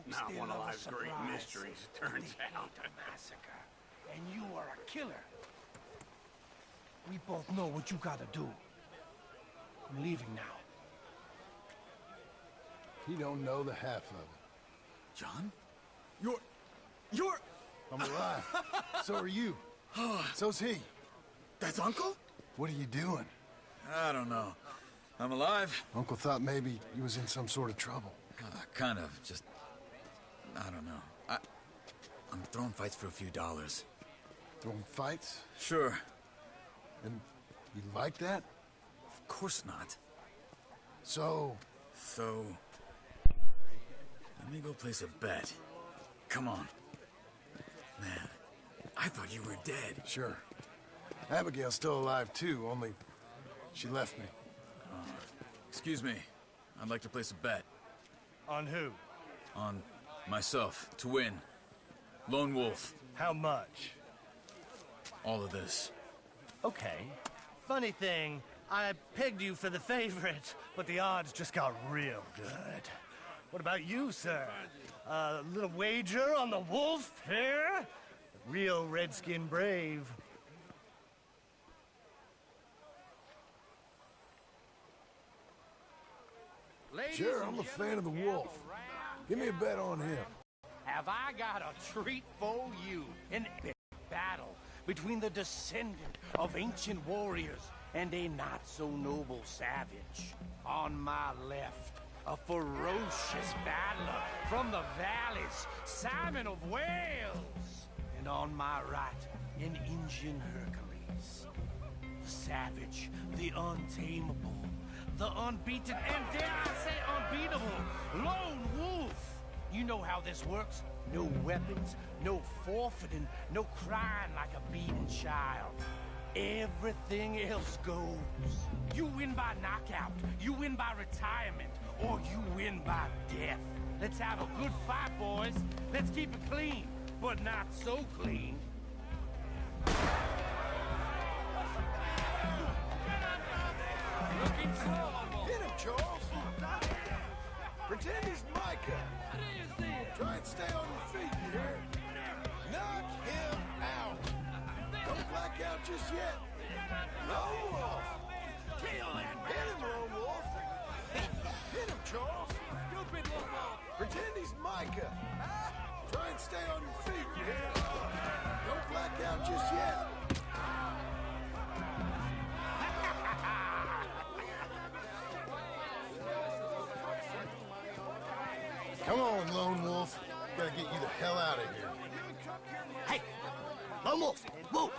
Not one of life's great mysteries, it turns out. Massacre. And you are a killer. We both know what you gotta do. I'm leaving now. You don't know the half of it. John? You're... I'm alive. So are you. So's he. That's Uncle? What are you doing? I don't know. I'm alive. Uncle thought maybe you was in some sort of trouble. Kind of. Just... I don't know. I'm throwing fights for a few dollars. Throwing fights? Sure. And you like that? Of course not. So... Let me go place a bet. Come on. Man, I thought you were dead. Sure. Abigail's still alive too, only she left me. Excuse me. I'd like to place a bet. On who? On myself, to win. Lone Wolf. How much? All of this. Okay. Funny thing, I pegged you for the favorite, but the odds just got real good. What about you, sir? A little wager on the wolf here? Real redskin brave. Sure, I'm a fan of the wolf. Give me a bet on him. Have I got a treat for you? An epic battle between the descendant of ancient warriors and a not-so-noble savage. On my left, a ferocious battler from the valleys, Simon of Wales. And on my right, an Indian Hercules. The savage, the untamable, the unbeaten, and dare I say unbeatable, Lone Wolf. You know how this works. No weapons, no forfeiting, no crying like a beaten child. Everything else goes. You win by knockout, you win by retirement, or you win by death. Let's have a good fight, boys. Let's keep it clean, but not so clean. Looking slow. Hit him, Charles. Pretend he's Micah. Try and stay on your feet, you hear? Knock him out. Don't black out just yet. Lone Wolf. Hit him, Lone Wolf. Hit him, Charles. Stupid Lone Wolf. Pretend he's Micah. Try and stay on your feet, you hear? Don't black out just yet. Come on, Lone Wolf. Gotta get you the hell out of here. Hey, Lone Wolf, whoa!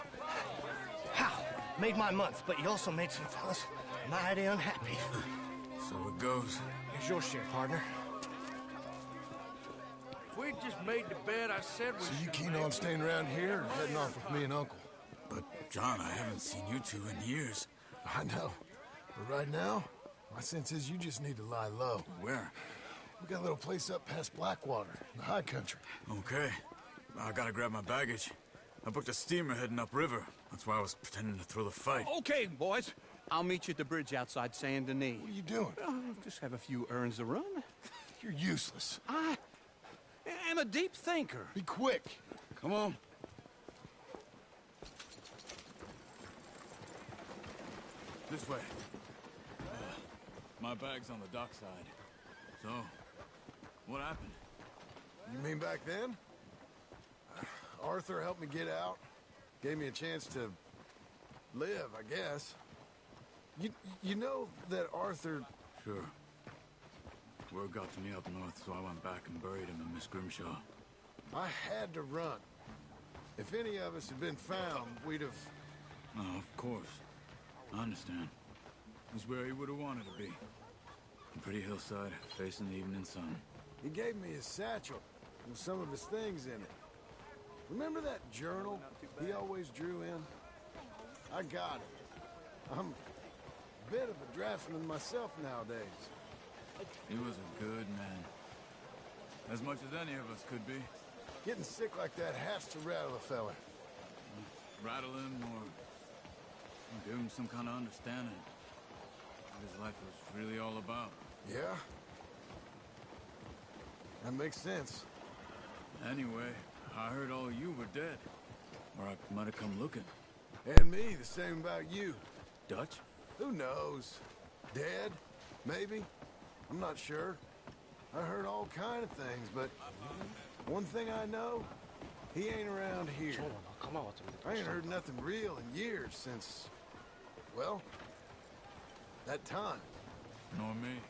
How? Made my month, but you also made some fellas mighty unhappy. So it goes. Here's your share, partner. If we'd just made the bet I said we So you keen on staying around here or heading off with me and Uncle? But, John, I haven't seen you two in years. I know. But right now, my sense is you just need to lie low. Where? We got a little place up past Blackwater, in the high country. Okay. I gotta grab my baggage. I booked a steamer heading upriver. That's why I was pretending to throw the fight. Okay, boys. I'll meet you at the bridge outside Saint Denis. What are you doing? Just have a few errands to run. You're useless. I am a deep thinker. Be quick. Come on. This way. My bag's on the dockside. So, what happened? You mean back then? Arthur helped me get out. Gave me a chance to live, I guess. You know that Arthur... Sure. Word got to me up north, so I went back and buried him in Miss Grimshaw. I had to run. If any of us had been found, we'd have... Oh, of course. I understand. It's where he would have wanted to be. A pretty hillside, facing the evening sun. He gave me his satchel with some of his things in it. Remember that journal he always drew in? I got it. I'm a bit of a draftsman myself nowadays. He was a good man. As much as any of us could be. Getting sick like that has to rattle a fella. Rattle him or give him some kind of understanding of what his life was really all about. Yeah? That makes sense. Anyway, I heard all you were dead. Or I might have come looking. And me, the same about you. Dutch? Who knows? Dead? Maybe? I'm not sure. I heard all kind of things, but one thing I know, he ain't around here. I ain't heard nothing real in years since, well, that time. Nor me.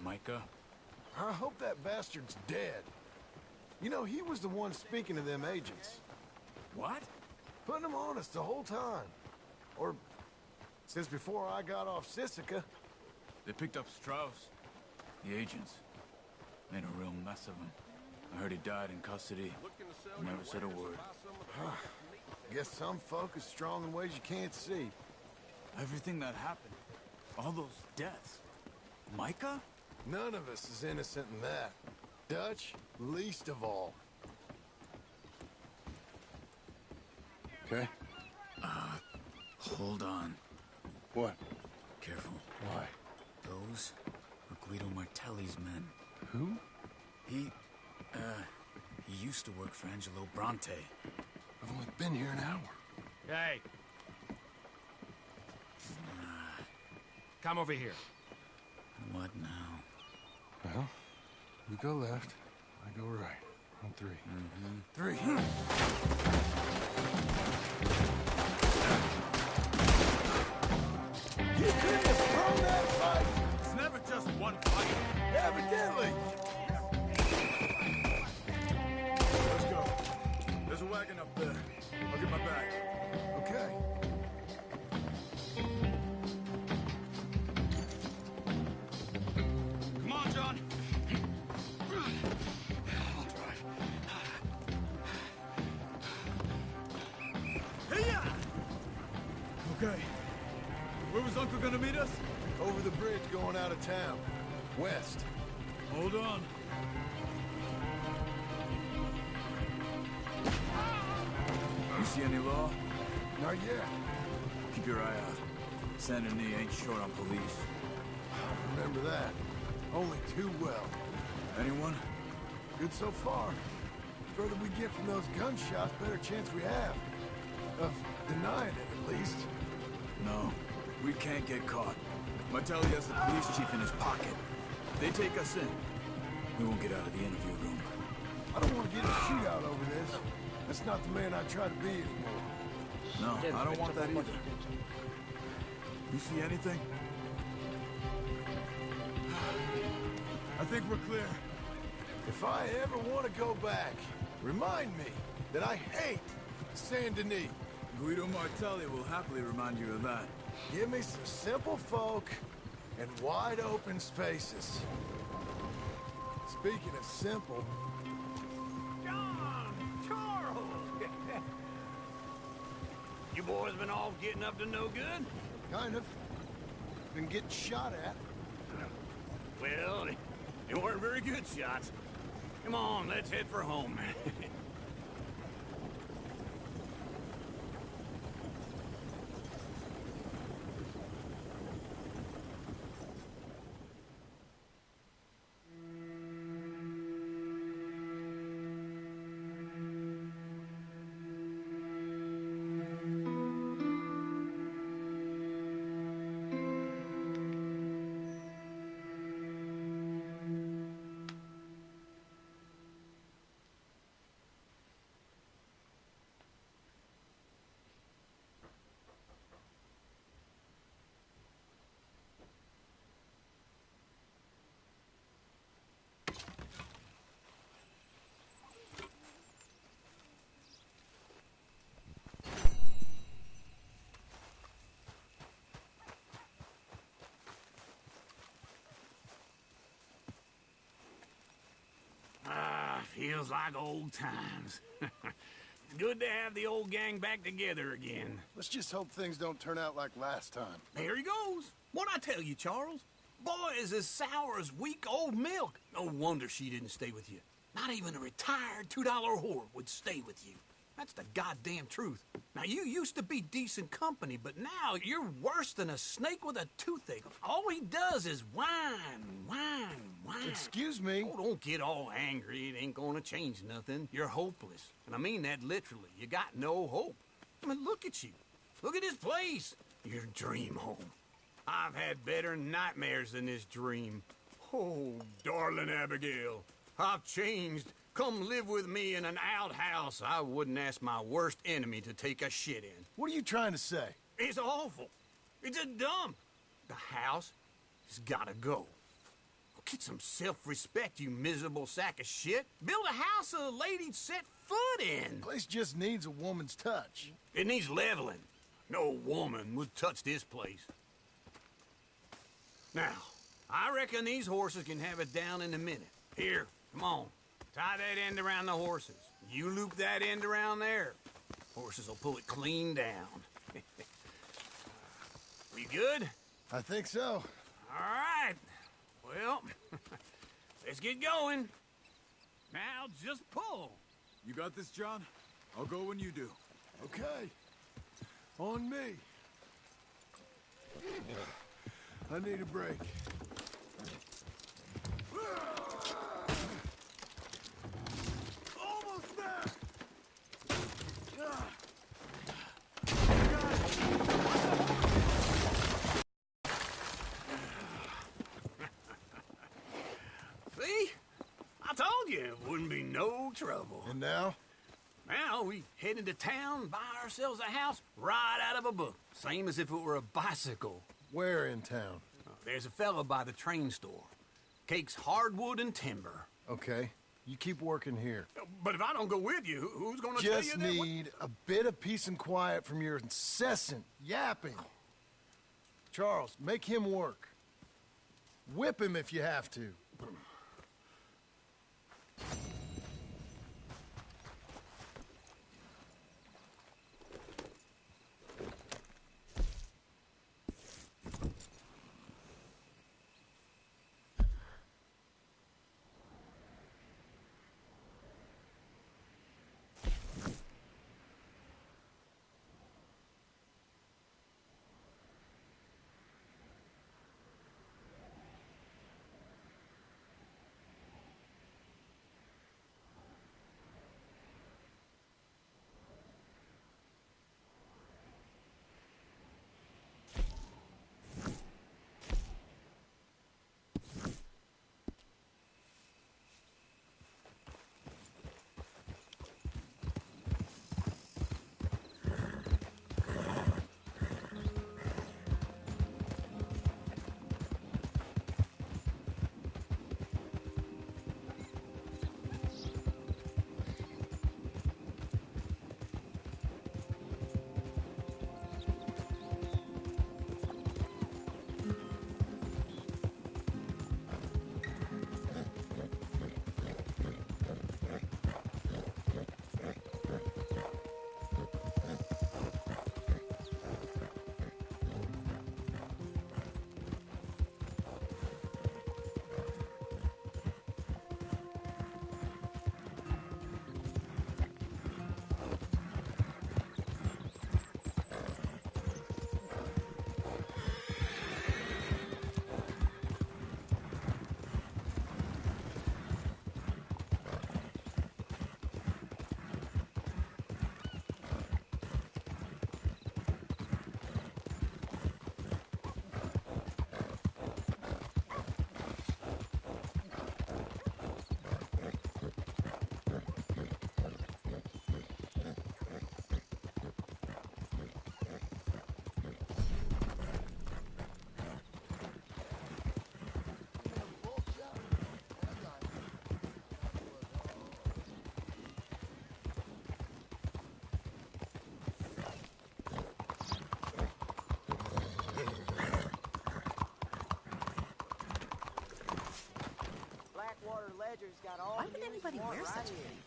Micah? I hope that bastard's dead. You know, he was the one speaking to them agents. What? Putting them on us the whole time. Or since before I got off Sisika. They picked up Strauss. The agents. Made a real mess of him. I heard he died in custody. Never said a word. Guess some folk is strong in ways you can't see. Everything that happened. All those deaths. Micah? None of us is innocent in that. Dutch, least of all. Okay. Hold on. What? Careful. Why? Those were Guido Martelli's men. Who? He used to work for Angelo Bronte. I've only been here an hour. Hey. Come over here. What now? Well, you go left, I go right. On three. Three. You couldn't have thrown that fight! It's never just one fight. Evidently! Let's go. There's a wagon up there. I'll get my bag. Okay. Come on, John. I'll drive. Hey-ya! Okay. Where was Uncle gonna meet us? Over the bridge going out of town. West. Hold on. You see any law? Not yet. Keep your eye out. Saint Denis ain't short on police. I remember that. Only too well. Anyone? Good so far. Further we get from those gunshots, better chance we have. Of denying it, at least. No. We can't get caught. Martelli has the police chief in his pocket. If they take us in, we won't get out of the interview room. I don't want to get in a shootout over this. That's not the man I try to be anymore. No, I don't want that either. You see anything? I think we're clear. If I ever want to go back, remind me that I hate Saint Denis. Guido Martelli will happily remind you of that. Give me some simple folk and wide open spaces. Speaking of simple... John! Charles! You boys been all getting up to no good? Kind of. Been getting shot at. Well, they weren't very good shots. Come on, let's head for home. Sounds like old times. It's good to have the old gang back together again. Let's just hope things don't turn out like last time. There he goes. What'd I tell you, Charles? Boy is as sour as week-old milk. No wonder she didn't stay with you. Not even a retired $2 whore would stay with you. That's the goddamn truth. Now, you used to be decent company, but now you're worse than a snake with a toothache. All he does is whine. Excuse me? Oh, don't get all angry. It ain't gonna change nothing. You're hopeless. And I mean that literally. You got no hope. I mean, look at you. Look at this place. Your dream home. I've had better nightmares than this dream. Oh, darling Abigail, I've changed. Come live with me in an outhouse I wouldn't ask my worst enemy to take a shit in. What are you trying to say? It's awful. It's a dump. The house has gotta go. Get some self-respect, you miserable sack of shit. Build a house a lady'd set foot in. Place just needs a woman's touch. It needs leveling. No woman would touch this place. Now, I reckon these horses can have it down in a minute. Here, come on. Tie that end around the horses. You loop that end around there. Horses will pull it clean down. We good? I think so. All right. Well, let's get going. Now just pull. You got this, John? I'll go when you do. Okay. On me. I need a break. Almost there! See? I told you it wouldn't be no trouble. And now? Now we head into town, buy ourselves a house right out of a book. Same as if it were a bicycle. Where in town? There's a fella by the train store. Cakes hardwood and timber. Okay. You keep working here. But if I don't go with you, who's gonna tell you Just that? need a bit of peace and quiet from your incessant yapping. Charles, make him work. Whip him if you have to. Ledger's got all Why would anybody wear such a thing?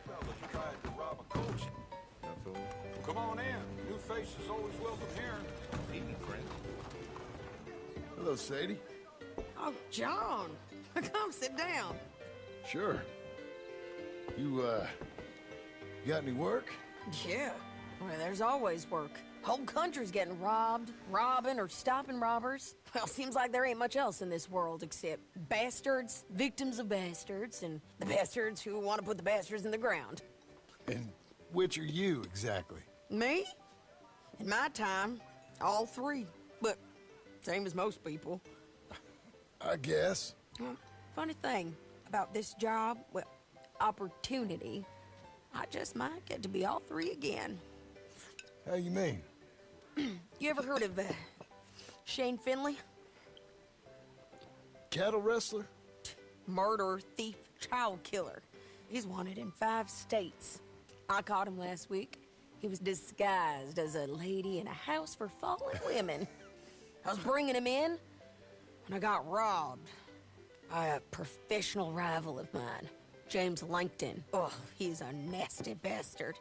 Fellas tried to rob a coach. Come on in. New faces always welcome here. Evening, friend. Hello, Sadie. Oh, John. Come sit down. Sure. You got any work? Yeah. Well, there's always work. Whole country's getting robbed, robbing, or stopping robbers. Well, seems like there ain't much else in this world except bastards, victims of bastards, and the bastards who want to put the bastards in the ground. And which are you, exactly? Me? In my time, all three. But same as most people. I guess. Well, funny thing about this job, well, opportunity, I just might get to be all three again. How you mean? You ever heard of Shane Finley? Cattle wrestler? Murderer, thief, child killer. He's wanted in 5 states. I caught him last week. He was disguised as a lady in a house for fallen women. I was bringing him in, and I got robbed by a professional rival of mine, James Langton. Oh, he's a nasty bastard.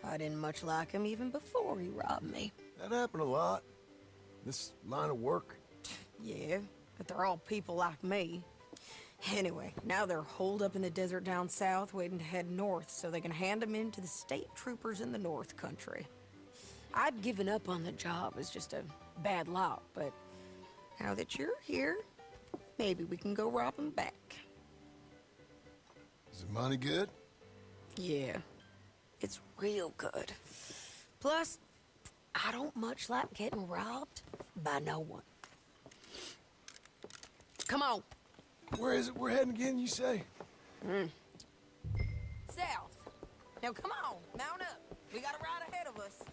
I didn't much like him even before he robbed me. That happened a lot. This line of work. Yeah, but they're all people like me. Anyway, now they're holed up in the desert down south, waiting to head north so they can hand them in to the state troopers in the north country. I'd given up on the job as just a bad lot, but now that you're here, maybe we can go rob them back. Is the money good? Yeah, it's real good. Plus, I don't much like getting robbed by no one. Come on. Where is it we're heading again, you say? South. Now come on, mount up. We got a ride ahead of us.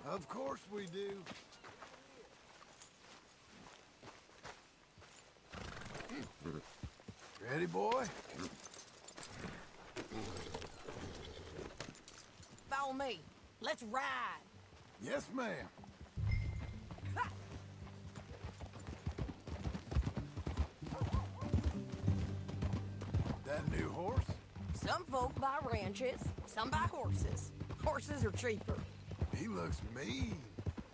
Of course we do. Ready, boy? Follow me. Let's ride. Yes, ma'am. That new horse? Some folk buy ranches, some buy horses. Horses are cheaper. He looks mean.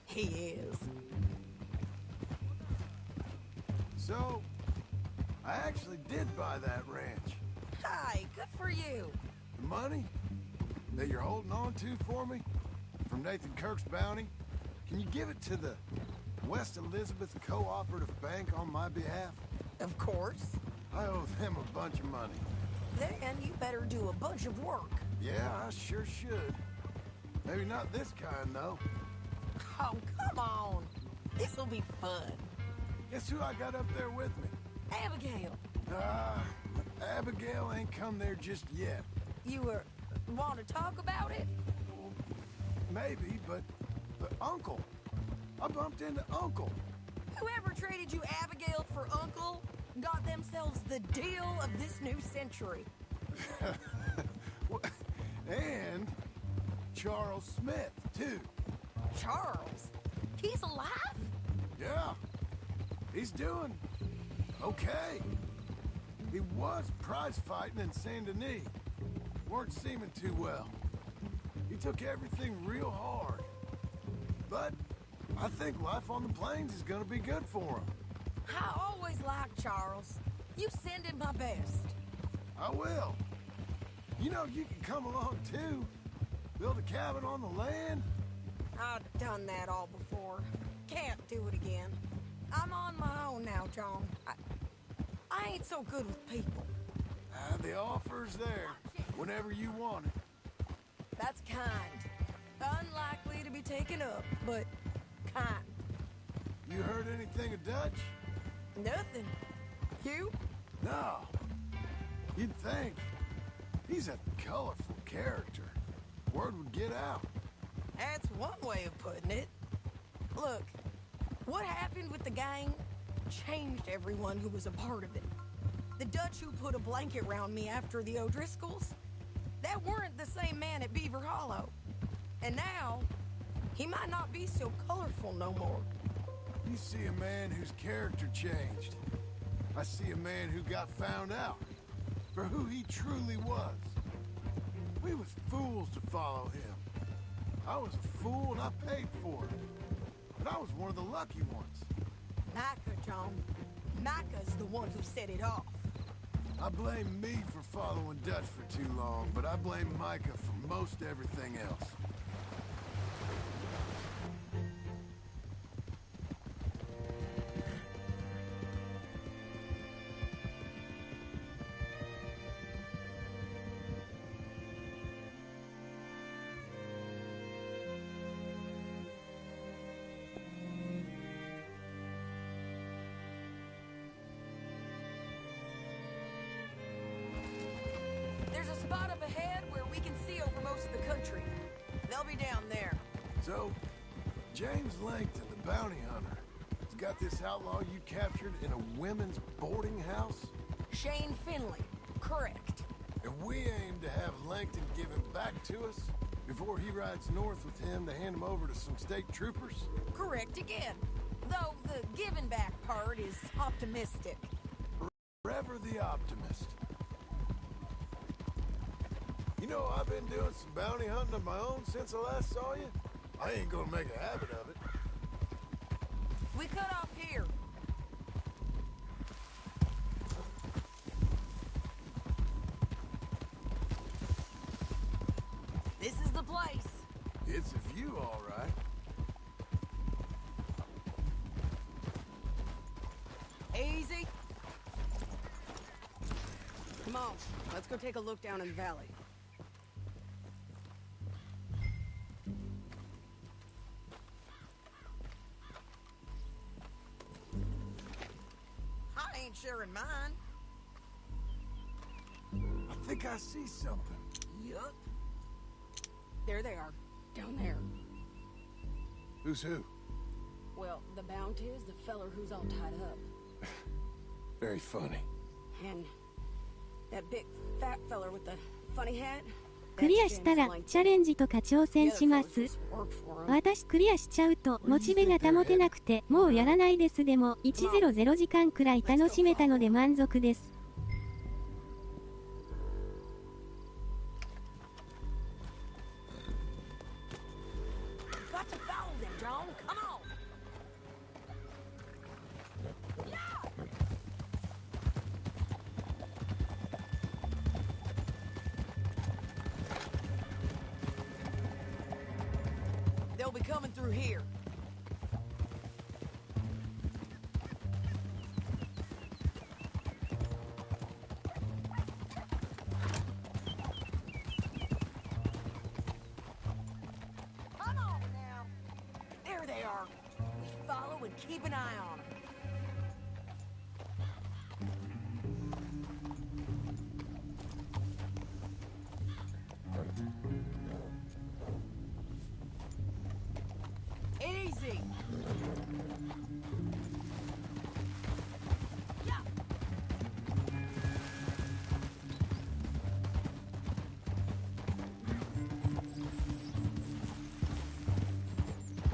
He is. So, I actually did buy that ranch. Hi, good for you. The money that you're holding on to for me from Nathan Kirk's bounty, can you give it to the West Elizabeth Cooperative Bank on my behalf? Of course. I owe them a bunch of money. Then you better do a bunch of work. Yeah, I sure should. Maybe not this kind, though. Oh, come on. This'll be fun. Guess who I got up there with me? Abigail. Abigail ain't come there just yet. You want to talk about it? Well, maybe, but Uncle. I bumped into Uncle. Whoever traded you Abigail for Uncle got themselves the deal of this new century. And Charles Smith, too. Charles? He's alive? Yeah. He's doing okay. He was prize fighting in Saint Denis. Weren't seeming too well. He took everything real hard. But I think life on the plains is gonna be good for him. I always liked Charles. You send him my best. I will. You know, you can come along, too. Build a cabin on the land. I've done that all before. Can't do it again. I'm on my own now, John. I ain't so good with people. The offer's there, whenever you want it. That's kind. Unlikely to be taken up, but kind. You heard anything of Dutch? Nothing. You? No. You'd think. He's a colorful character. Word would get out. That's one way of putting it. Look, what happened with the gang changed everyone who was a part of it. The Dutch who put a blanket round me after the O'Driscolls, that weren't the same man at Beaver Hollow. And now, he might not be so colorful no more. You see a man whose character changed. I see a man who got found out for who he truly was. We was fools to follow him. I was a fool and I paid for it. But I was one of the lucky ones. Micah, John. Micah's the one who set it off. I blame me for following Dutch for too long, but I blame Micah for most everything else. There's a spot up ahead where we can see over most of the country. They'll be down there. So, James Langton, the bounty hunter, has got this outlaw you captured in a women's boarding house? Shane Finley. Correct. And we aim to have Langton give him back to us before he rides north with him to hand him over to some state troopers? Correct again. Though the giving back part is optimistic. Forever the optimist. You know, I've been doing some bounty hunting of my own since I last saw you. I ain't gonna make a habit of it. We cut off here. This is the place. It's a view, all right. Easy. Come on, let's go take a look down in the valley. I ain't sharing mine. I think I see something. Yup. There they are, down there. Who's who? Well, the bounty is the feller who's all tied up. Very funny. And that big fat feller with the funny hat? クリアしたらチャレンジとか挑戦します。私クリアしちゃうとモチベが保てなくてもうやらないです。でも100時間くらい楽しめたので満足です。They'll be coming through here. Come on now. There they are. We follow and keep an eye on them. Easy. Yeah.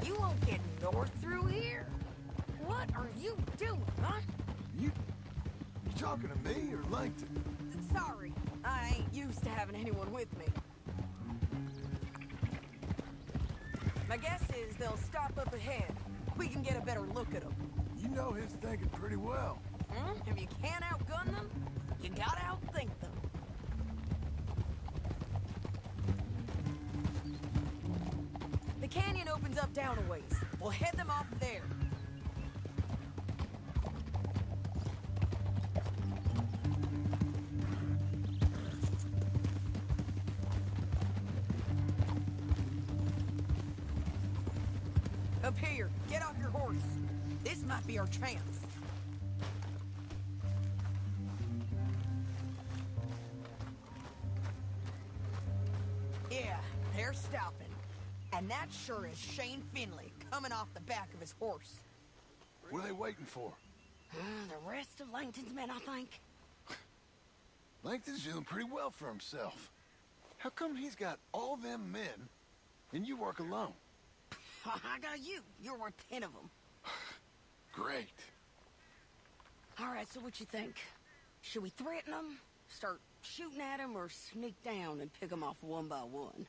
You won't get north through here. What are you doing, huh? You talking to me or Langton? Sorry, I ain't used to having anyone with me. My guess is they'll stop up ahead. We can get a better look at them. You know his thinking pretty well. If you can't outgun them, you gotta outthink them. The canyon opens up down a ways. We'll head them off there. Up here, get off your horse. This might be our chance. Yeah, they're stopping. And that sure is Shane Finley coming off the back of his horse. What are they waiting for? The rest of Langton's men, I think. Langton's doing pretty well for himself. How come he's got all them men and you work alone? I got you. You're worth 10 of them. Great. All right, so what you think? Should we threaten them, start shooting at them, or sneak down and pick them off one by one?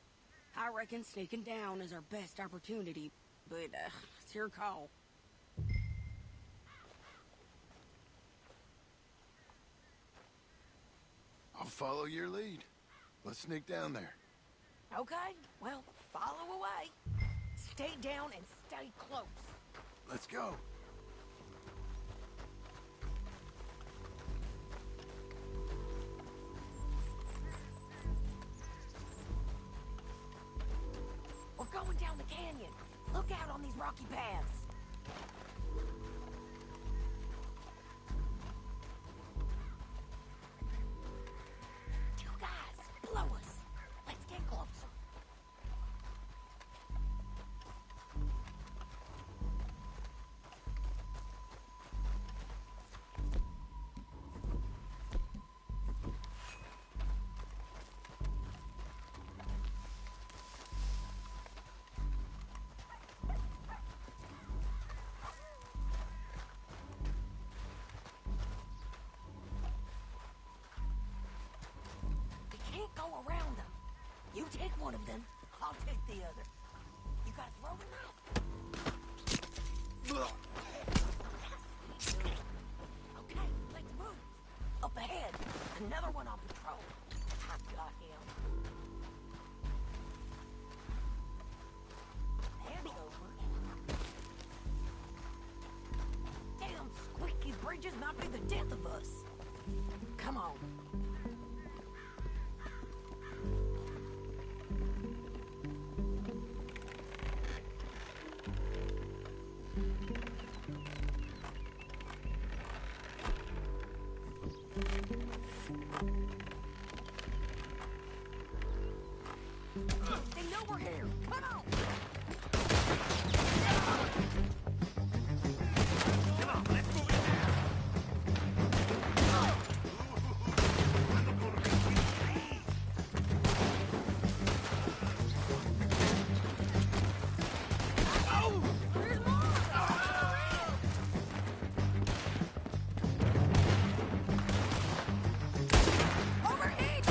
I reckon sneaking down is our best opportunity, but it's your call. I'll follow your lead. Let's sneak down there. Okay, well, follow away. Stay down and stay close. Let's go. We're going down the canyon. Look out on these rocky paths. Two guys, blow us. Let's get closer. Go around them. You take one of them, I'll take the other. You gotta throw them out. Okay, let's move. Up ahead, another one on patrol. I got him. Hand over. Damn squeaky bridges might be the death of us. Come on. They know we're here. Come on! Come on, let's move it now! Oh! There's more! Overheat!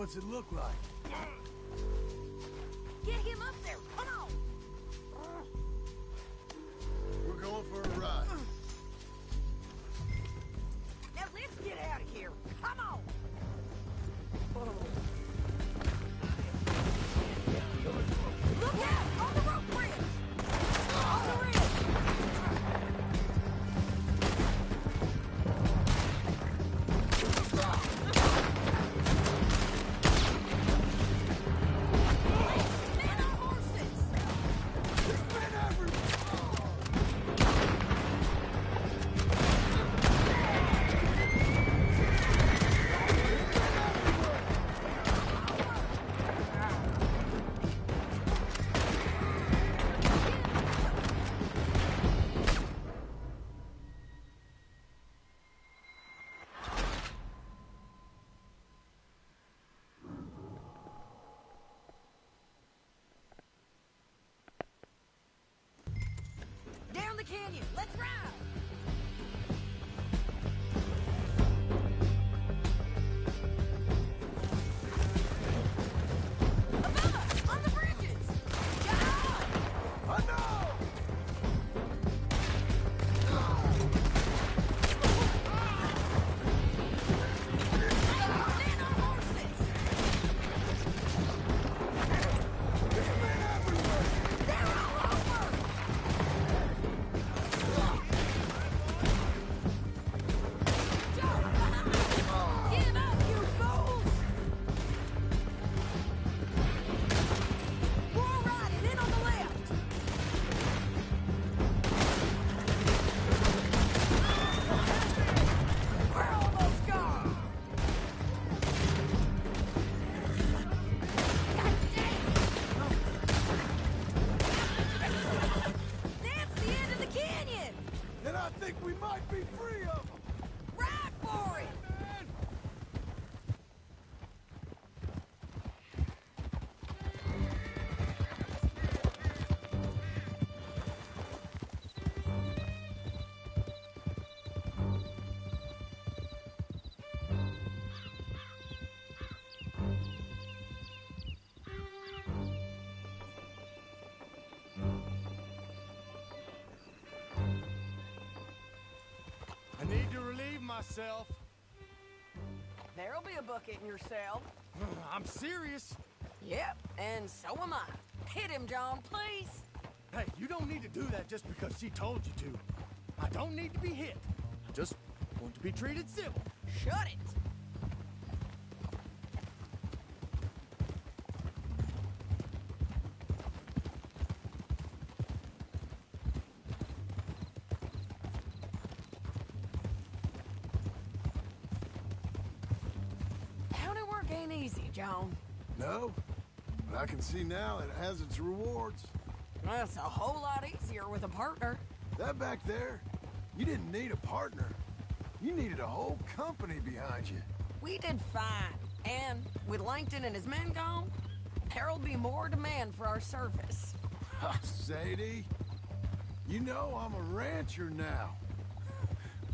What's it look like? Get him up there! Come on! We're going for a ride. Now let's get out of here! Come on! Look out! On the rope bridge! On the ridge! Men on horses! There's men Down the canyon! Let's ride! Above us! On the bridges! Yeah! I know! Men on horses! There's men everywhere! They're all over! Give up, you fools! We're all riding in on the left! We're almost gone! God damn! That's the end of the canyon! And I think we might be free of them! Ride for it! I need to relieve myself. There'll be a bucket in your cell. I'm serious. Yep, and so am I. Hit him, John, please. Hey, you don't need to do that just because she told you to. I don't need to be hit. I just want to be treated civil. Shut it. County work ain't easy, John. No, but I can see now it has its rewards. That's a whole lot easier with a partner. That back there, you didn't need a partner. You needed a whole company behind you. We did fine. And with Langton and his men gone, there'll be more demand for our service. Sadie, you know I'm a rancher now.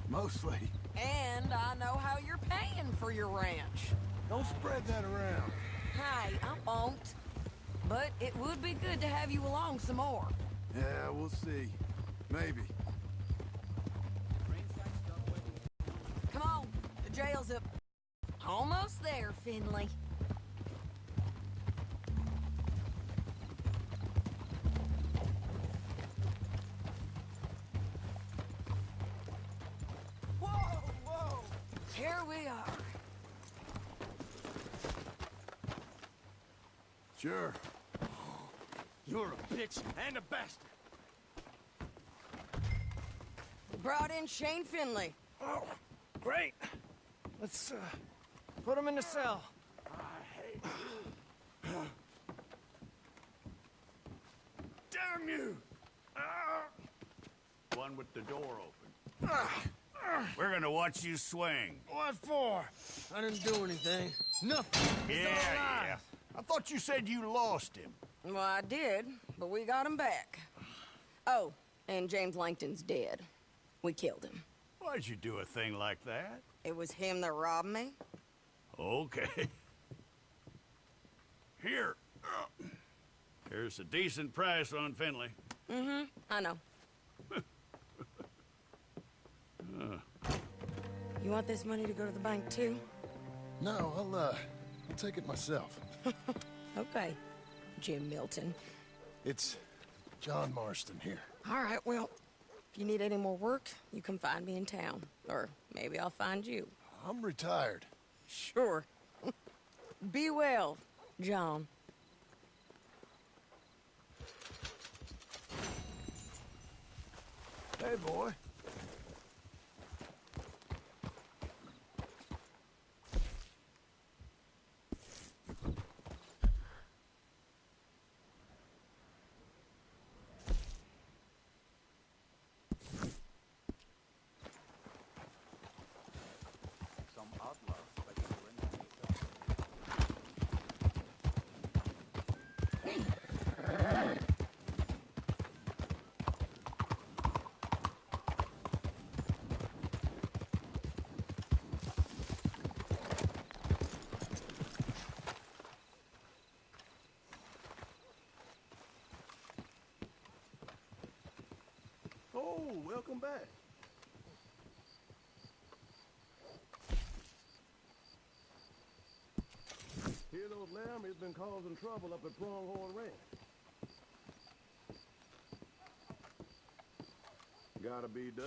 Mostly. And I know how you're paying for your ranch. Don't spread that around. Hey, I won't. But it would be good to have you along some more. Yeah, we'll see. Maybe. Come on, the jail's up. Almost there, Finley. Whoa, whoa! Here we are. Sure. You're a bitch and a bastard. Brought in Shane Finley. Oh, great. Let's, put him in the cell. Damn you! One with the door open. We're gonna watch you swing. What for? I didn't do anything. Nothing. Yeah. I thought you said you lost him. Well, I did, but we got him back. Oh, and James Langton's dead. We killed him. Why'd you do a thing like that? It was him that robbed me. Okay. Here. Here's a decent price on Finley. Mm-hmm, I know. You want this money to go to the bank, too? No, I'll take it myself. Okay, Jim Milton. It's John Marston here. All right, well, if you need any more work, you can find me in town. Or maybe I'll find you. I'm retired. Sure. Be well, John. Hey, boy. Some outlaw, but you Oh, welcome back. Hear those Laramie's been causing trouble up at Pronghorn Ranch. Gotta be done.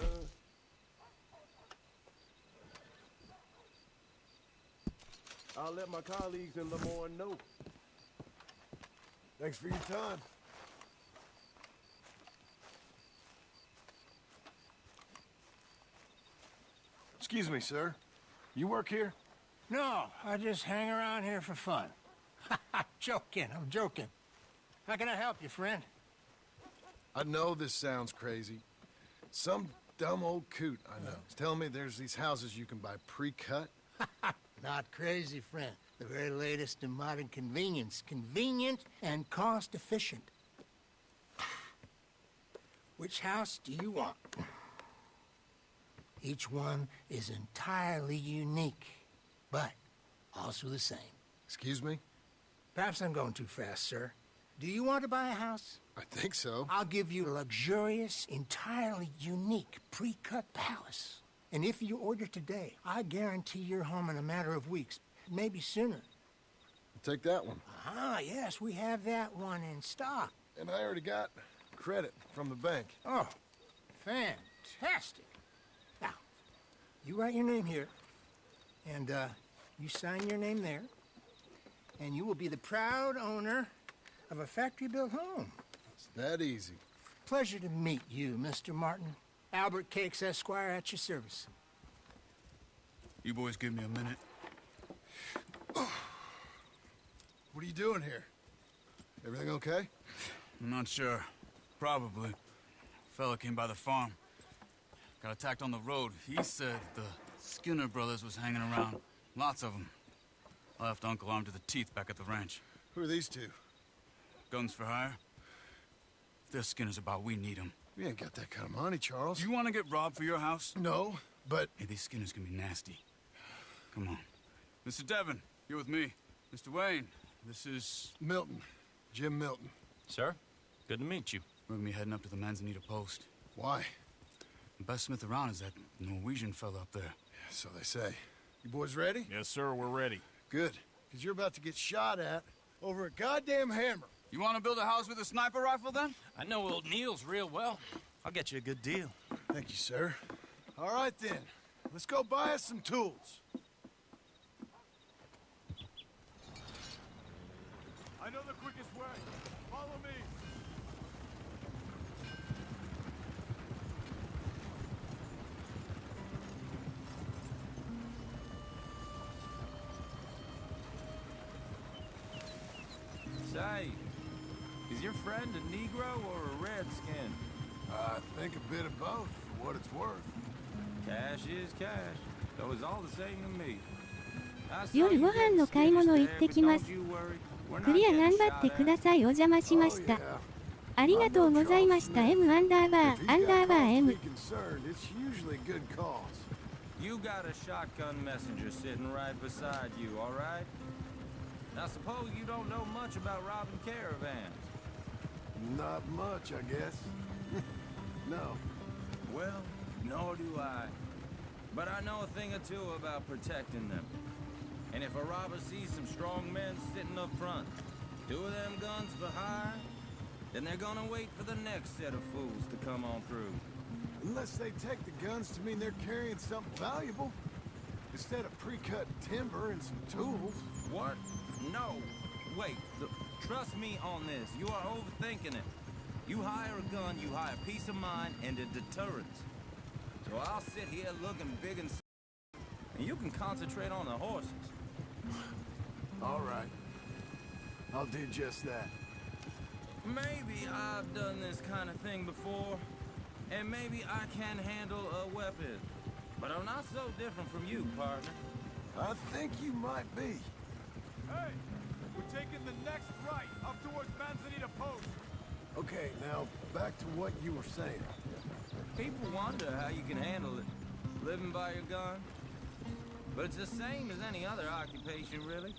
I'll let my colleagues in Lemoyne know. Thanks for your time. Excuse me, sir. You work here? No, I just hang around here for fun. I'm joking. How can I help you, friend? I know this sounds crazy. Some dumb old coot I know is telling me there's these houses you can buy pre-cut. Not crazy, friend. The very latest in modern convenience. Convenient and cost-efficient. Which house do you want? Each one is entirely unique, but also the same. Excuse me? Perhaps I'm going too fast, sir. Do you want to buy a house? I think so. I'll give you a luxurious, entirely unique pre-cut palace. And if you order today, I guarantee you're home in a matter of weeks, maybe sooner. I'll take that one. Ah, yes, we have that one in stock. And I already got credit from the bank. Oh, fantastic. Now, you write your name here, and you sign your name there, and you will be the proud owner of a factory-built home. It's that easy. Pleasure to meet you, Mr. Martin. Albert Cakes, Esquire, at your service. You boys give me a minute. What are you doing here? Everything okay? I'm not sure. Probably. Fella came by the farm. Got attacked on the road. He said the Skinner brothers was hanging around. Lots of them. I left Uncle armed to the teeth back at the ranch. Who are these two? Guns for hire? If they're Skinner's about, we need them. We ain't got that kind of money, Charles. You want to get robbed for your house? No, but... Hey, these Skinners can be nasty. Come on. Mr. Devon, you're with me. Mr. Wayne, this is... Milton. Jim Milton. Sir, good to meet you. We're gonna be heading up to the Manzanita post. Why? The best smith around is that Norwegian fella up there. So they say. You boys ready? Yes, sir, we're ready. Good, because you're about to get shot at over a goddamn hammer. You want to build a house with a sniper rifle, then? I know old Neil's real well. I'll get you a good deal. Thank you, sir. All right, then. Let's go buy us some tools. I know the quickest way. Follow me. Say, is your friend a Negro or a Redskin? I think a bit of both, for what it's worth. Cash is cash. Though it's all the same to me. 夜ご飯の買い物行ってきます。クリア頑張ってください。お邪魔しました。ありがとうございました。M__M。You got a shotgun messenger sitting right beside you, all right? I suppose you don't know much about robbing caravans. Not much, I guess. No. Well, nor do I. But I know a thing or two about protecting them. And if a robber sees some strong men sitting up front, 2 of them guns for hire, then they're gonna wait for the next set of fools to come on through. Unless they take the guns to mean they're carrying something valuable. Instead of pre-cut timber and some tools. What? No. Wait. Trust me on this. You are overthinking it. You hire a gun, you hire peace of mind and a deterrence. So I'll sit here looking big and you can concentrate on the horses. All right. I'll do just that. Maybe I've done this kind of thing before, and maybe I can handle a weapon. But I'm not so different from you, partner. I think you might be. Hey, we're taking the next right up towards Manzanita Post. Okay, now back to what you were saying. People wonder how you can handle it, living by your gun. But it's the same as any other occupation, really.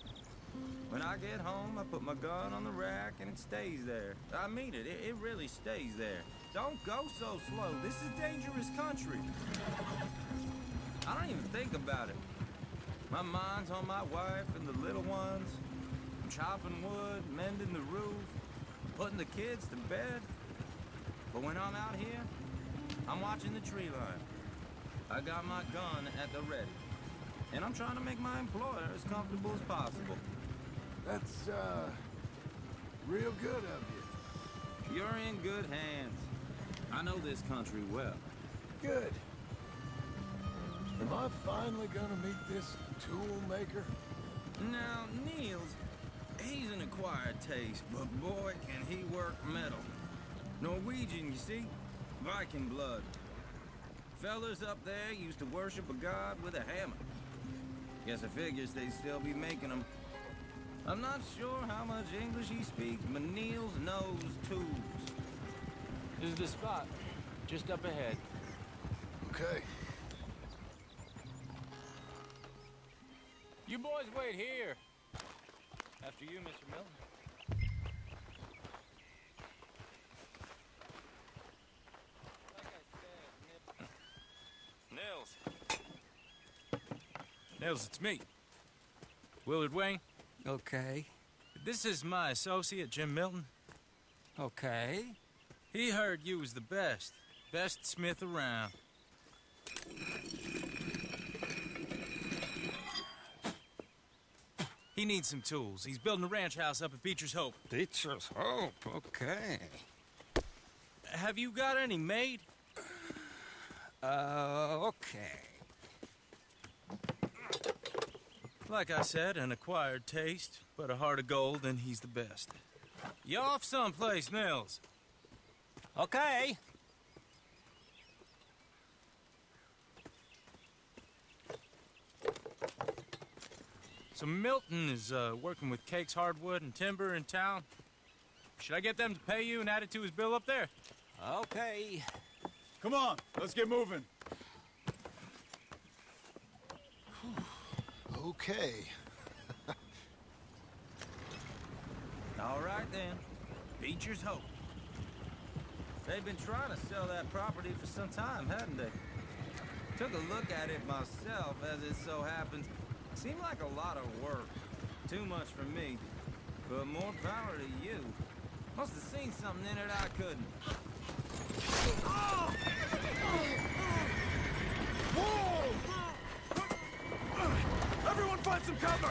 When I get home, I put my gun on the rack and it stays there. I mean it, it really stays there. Don't go so slow. This is dangerous country. I don't even think about it. My mind's on my wife and the little ones. I'm chopping wood, mending the roof, putting the kids to bed. But when I'm out here, I'm watching the tree line. I got my gun at the ready. And I'm trying to make my employer as comfortable as possible. That's, real good of you. You're in good hands. I know this country well. Good. Am I finally gonna meet this tool maker? Now, Niels, he's an acquired taste, but boy, can he work metal. Norwegian, you see? Viking blood. Fellas up there used to worship a god with a hammer. Guess I figures they'd still be making them. I'm not sure how much English he speaks, but Niels knows tools. This is the spot, just up ahead. Okay. You boys wait here. After you, Mr. Milton. Nils, it's me. Willard Wayne. Okay. This is my associate, Jim Milton. Okay. He heard you was the best. Best smith around. He needs some tools. He's building a ranch house up at Beecher's Hope. Beecher's Hope, okay. Have you got any made? Okay. Like I said, an acquired taste, but a heart of gold, and he's the best. You off someplace, Nils? Okay. So Milton is working with Cake's Hardwood and Timber in town. Should I get them to pay you and add it to his bill up there? Okay. Come on, let's get moving. Okay. All right, then. Beecher's Hope. They've been trying to sell that property for some time, hadn't they? Took a look at it myself, as it so happens. Seemed like a lot of work. Too much for me. But more power to you. Must have seen something in it I couldn't. Whoa! Everyone find some cover!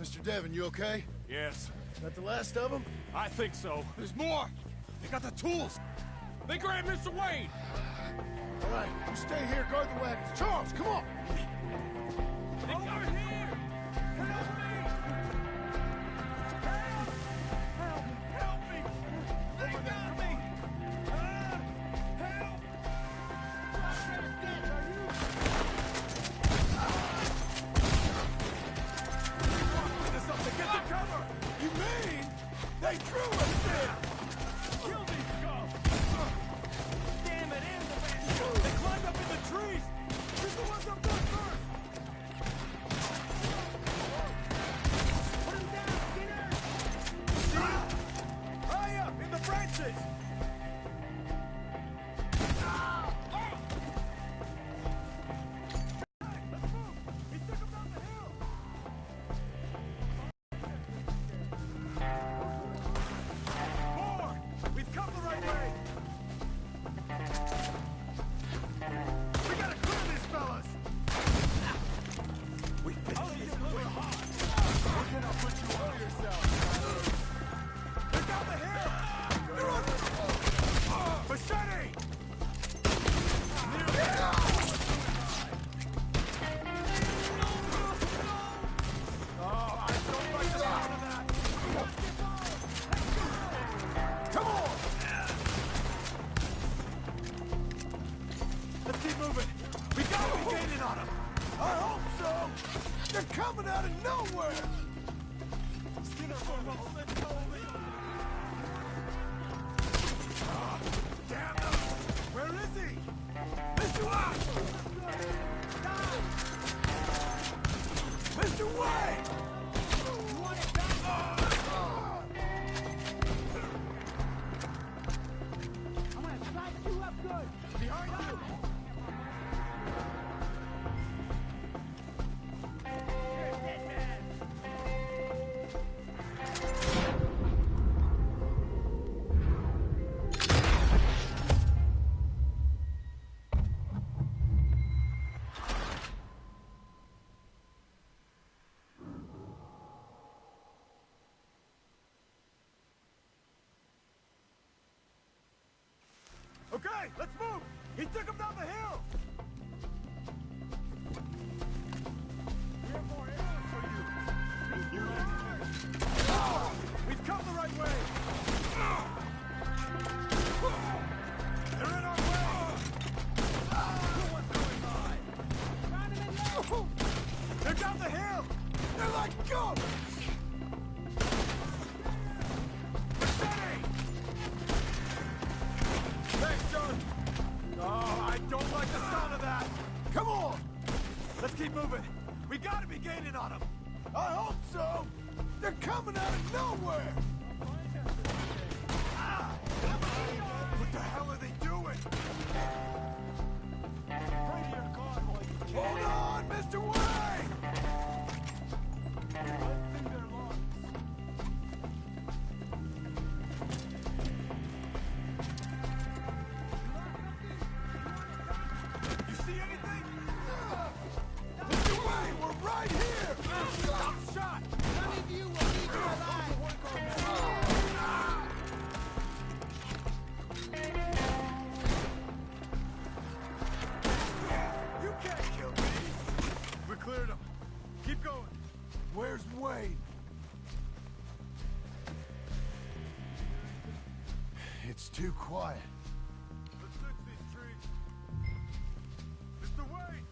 Mr. Devon, you okay? Yes. That the last of them? I think so. There's more! They got the tools! They grabbed Mr. Wade! All right, you stay here, guard the wagons. Charles, come on! Over here! Help me! Help me! They got me! Help! Get something, get the cover! You mean they drew us there? Kill these scum! Damn it, and the man! They climbed up in the trees! Who's the ones up there first? Put him down, Skinner! High up, in the branches! He took him down the hill! More! We've come the right way! We gotta clear these fellas! We've been we're hot! We're gonna put you on yourself! They're down the hill! They're on... Machete! Oh, I don't like the sound of that! Come on! Let's keep moving. We gotta be gaining on them. I hope so. They're coming out of nowhere. Damn them! Where is he? Mr. White! Mr. White! You want it back? I'm gonna slice you up good! Behind you! You're a dead man! Okay, let's move! He took him down the hill! We have more arrows for you! We've come the right way! They're in our way! No one's going by! They're down the hill! They're like ghosts! Machete! Thanks, John! Oh, I don't like the sound of that! Come on! Let's keep moving! We gotta be gaining on them! I hope so! They're coming out of nowhere! Ah! What the hell are they doing? Pray to your God while you can. Hold on, Mr. Wayne! Let's sing their lungs. You see anything? Mr. Wayne, we're right here! Stop shot! None of you will leave here alive! You can't kill me! We cleared him. Keep going. Where's Wayne? It's too quiet. Let's search these trees. Mr. Wayne!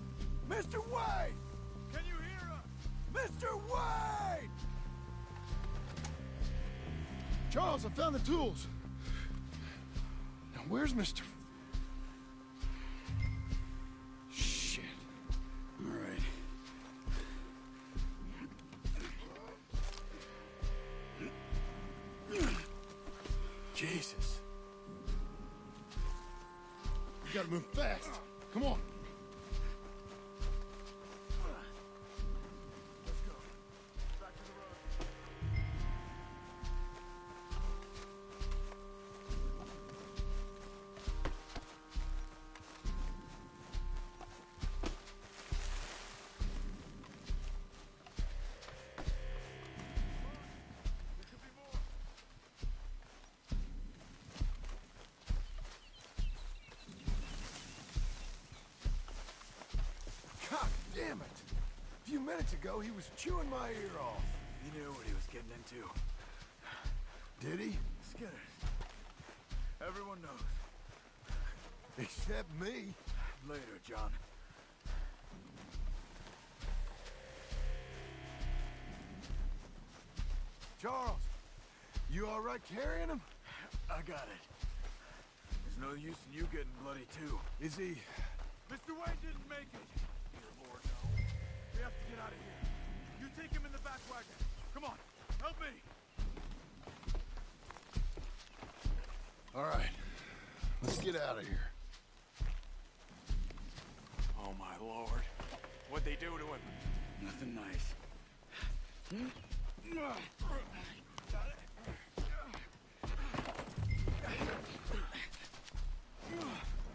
Mr. Wayne! Can you hear us? Mr. Wayne! Charles, I found the tools. Now, where's Mr. Shit. All right. Jesus. We gotta move fast. Come on. Let's go. Back to the road. Damn it! A few minutes ago, he was chewing my ear off. He knew what he was getting into. Did he? Skinner. Everyone knows. Except me. Later, John. Charles, you all right carrying him? I got it. There's no use in you getting bloody, too. Is he... Mr. Wayne didn't make it. Dear Lord, no. We have to get out of here. You take him in the back wagon. Come on, help me. All right, let's get out of here. Oh, my Lord. What'd they do to him? Nothing nice.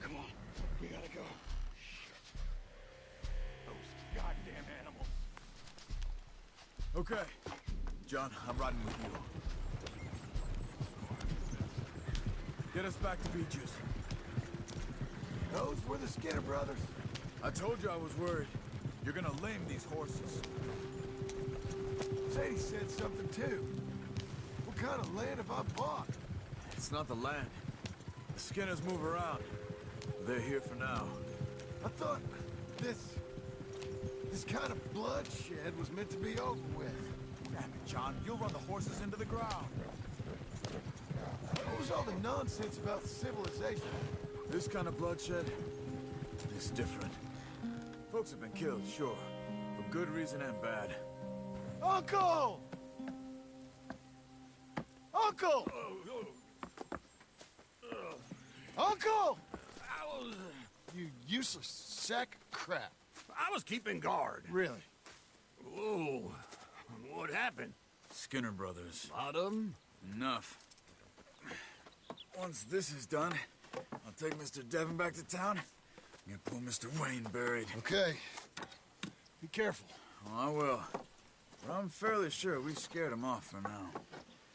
Come on, we gotta go. Those goddamn animals. Okay. John, I'm riding with you. Get us back to Beaches. Those were the Skinner brothers. I told you I was worried. You're gonna lame these horses. Sadie said something too. What kind of land have I bought? It's not the land. The Skinners move around. They're here for now. I thought this kind of bloodshed was meant to be over with. Damn it, John. You'll run the horses into the ground. What was all the nonsense about civilization? This kind of bloodshed is different. Folks have been killed, sure. For good reason and bad. Uncle! Uncle! Uncle! You useless sack of crap. I was keeping guard. Really? Whoa. What happened? Skinner brothers. Lot of them? Enough. Once this is done, I'll take Mr. Devon back to town and get poor Mr. Wayne buried. Okay. Be careful. Oh, I will. But I'm fairly sure we scared him off for now.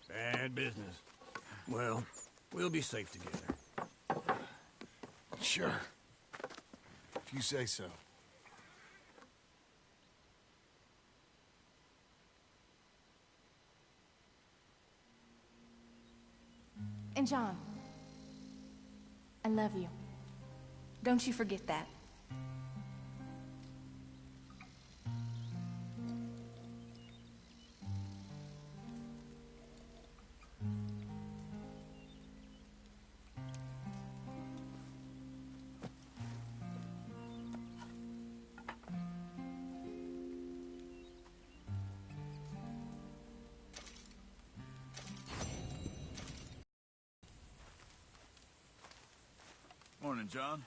Bad business. Well, we'll be safe together. Sure. If you say so. And John, I love you. Don't you forget that. Morning, John.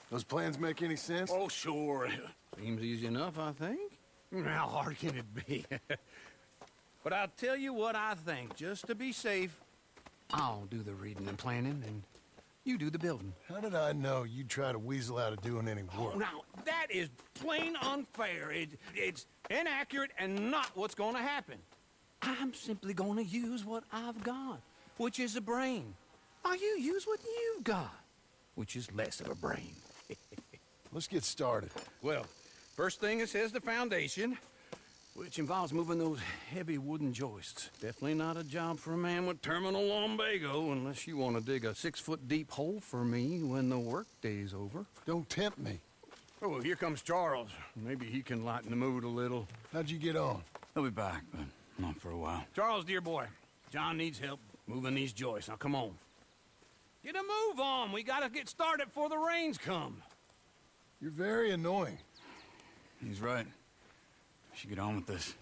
Those plans make any sense? Oh, sure. Seems easy enough, I think. How hard can it be? But I'll tell you what I think. Just to be safe, I'll do the reading and planning, and you do the building. How did I know you'd try to weasel out of doing any work? Oh, now, that is plain unfair. It's inaccurate and not what's going to happen. I'm simply going to use what I've got, which is a brain. While you use what you've got, which is less of a brain. Let's get started. Well, first thing it says the foundation, which involves moving those heavy wooden joists. Definitely not a job for a man with terminal lumbago, unless you want to dig a 6-foot deep hole for me when the workday's over. Don't tempt me. Oh, here comes Charles. Maybe he can lighten the mood a little. How'd you get on? He'll be back, but not for a while. Charles, dear boy, John needs help moving these joists. Now, come on. Get a move on. We gotta get started before the rains come. You're very annoying. He's right. We should get on with this.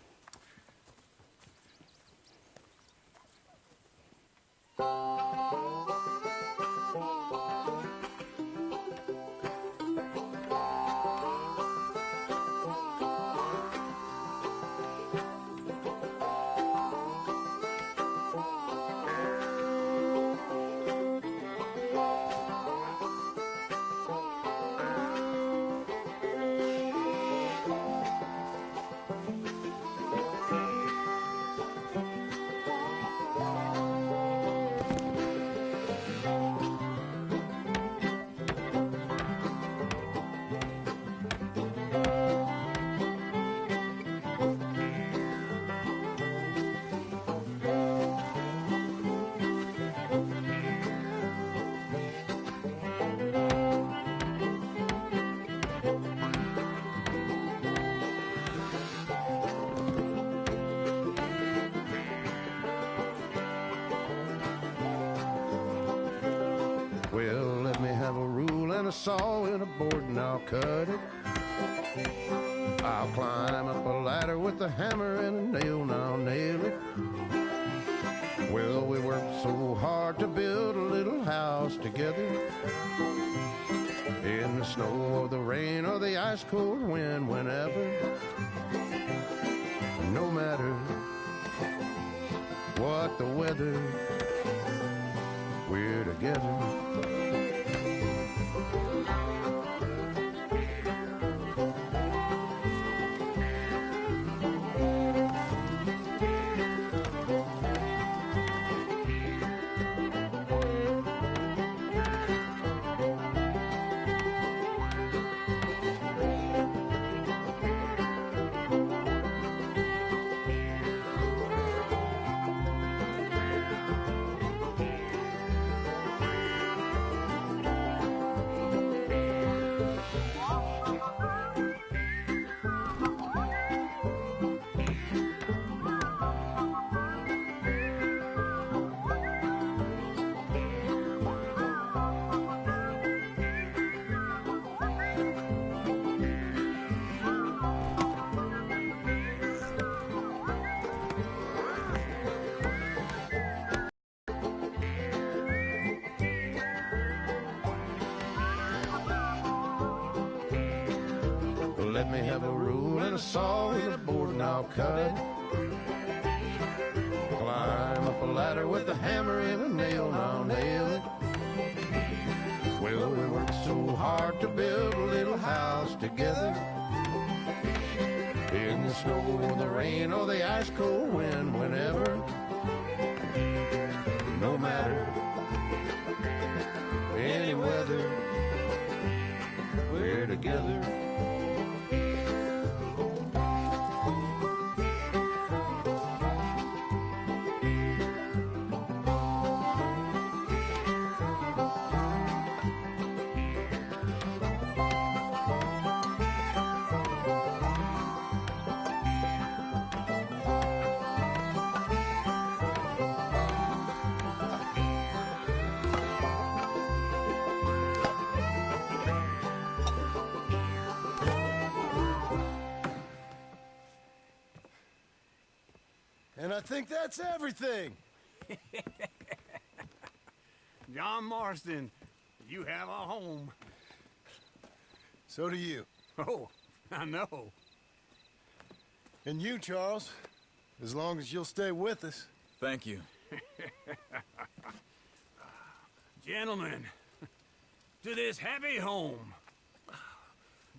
Well, let me have a rule and a saw and a board and I'll cut it. I'll climb up a ladder with a hammer and a nail and I'll nail it. Well, we worked so hard to build a little house together. In the snow or the rain or the ice cold wind, whenever. No matter what the weather, we're together. Let me have a rule and a saw and a board and I'll cut it. Climb up a ladder with a hammer and a nail and I'll nail it. Well, we worked so hard to build a little house together. In the snow or the rain or the ice cold wind, whenever. No matter any weather, we're together. And I think that's everything. John Marston, you have a home. So do you. Oh, I know. And you, Charles. As long as you'll stay with us. Thank you. Gentlemen, to this happy home.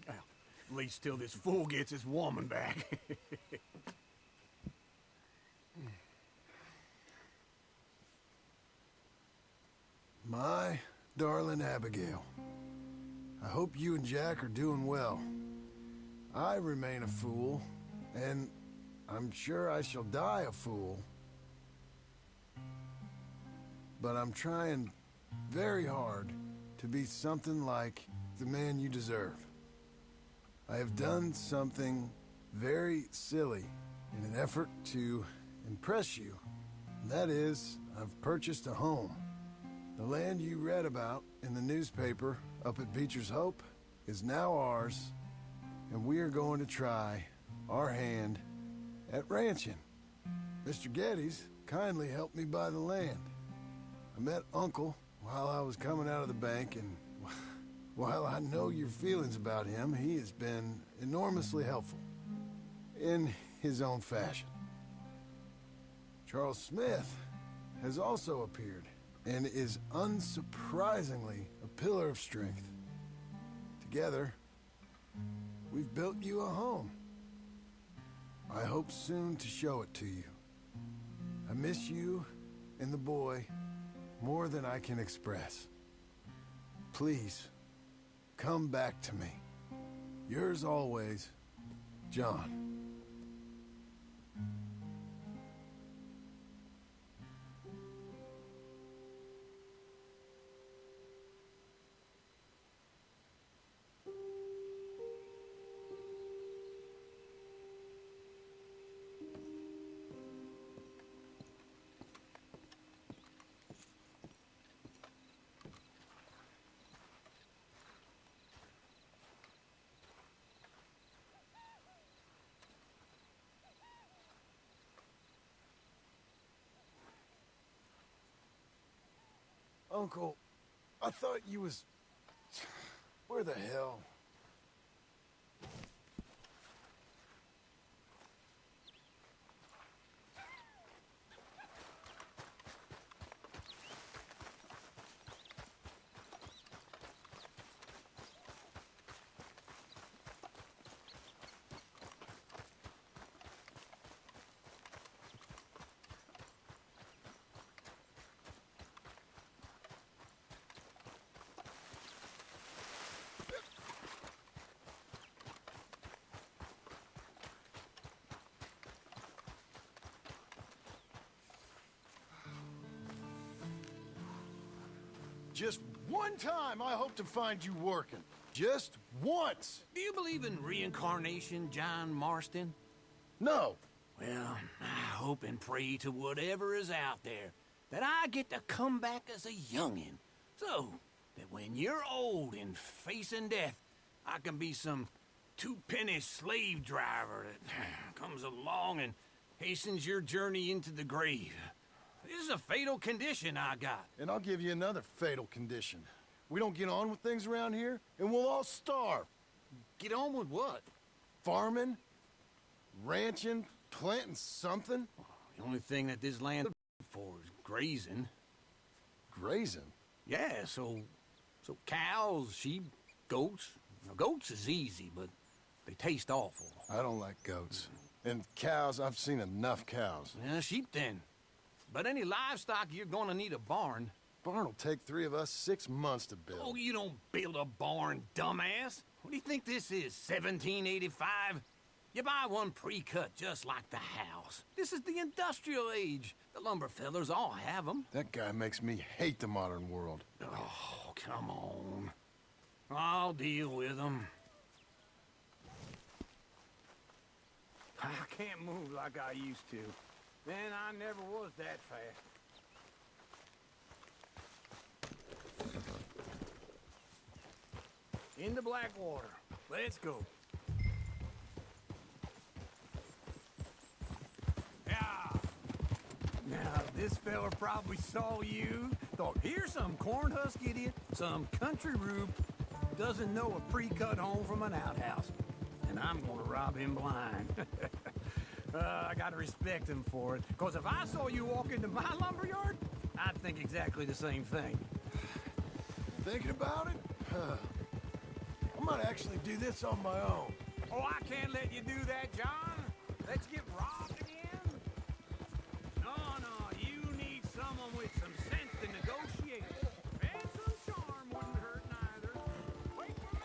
Well, at least till this fool gets his woman back. My darling Abigail, I hope you and Jack are doing well. I remain a fool, and I'm sure I shall die a fool. But I'm trying very hard to be something like the man you deserve. I have done something very silly in an effort to impress you. And that is, I've purchased a home. The land you read about in the newspaper up at Beecher's Hope is now ours, and we are going to try our hand at ranching. Mr. Geddes kindly helped me buy the land. I met Uncle while I was coming out of the bank, and while I know your feelings about him, he has been enormously helpful in his own fashion. Charles Smith has also appeared and is unsurprisingly a pillar of strength. Together, we've built you a home. I hope soon to show it to you. I miss you and the boy more than I can express. Please, come back to me. Yours always, John. Uncle, I thought you was... Where the hell? Just one time I hope to find you working. Just once. Do you believe in reincarnation, John Marston? No. Well, I hope and pray to whatever is out there that I get to come back as a youngin', so that when you're old and facing death, I can be some two-penny slave driver that comes along and hastens your journey into the grave. This is a fatal condition I got. And I'll give you another fatal condition. We don't get on with things around here, and we'll all starve. Get on with what? Farming, ranching, planting something. The only thing that this land for is grazing. Grazing? Yeah, so cows, sheep, goats. Now, goats is easy, but they taste awful. I don't like goats. And cows, I've seen enough cows. Yeah, sheep then. But any livestock, you're gonna need a barn. Barn will take 3 of us 6 months to build. Oh, you don't build a barn, dumbass. What do you think this is, 1785? You buy one pre-cut just like the house. This is the industrial age. The lumber fellers all have them. That guy makes me hate the modern world. Oh, come on. I'll deal with them. I can't move like I used to. Man, I never was that fast. Into Blackwater. Let's go. Yeah. Now, this fella probably saw you. Thought, here's some corn husk idiot, some country rube. doesn't know a pre-cut home from an outhouse. And I'm gonna rob him blind. I gotta respect him for it, because if I saw you walk into my lumberyard, I'd think exactly the same thing. Thinking about it? I might actually do this on my own. Oh, I can't let you do that, John. Let's get robbed again. No, you need someone with some sense to negotiate. And some charm wouldn't hurt neither. Wait for me.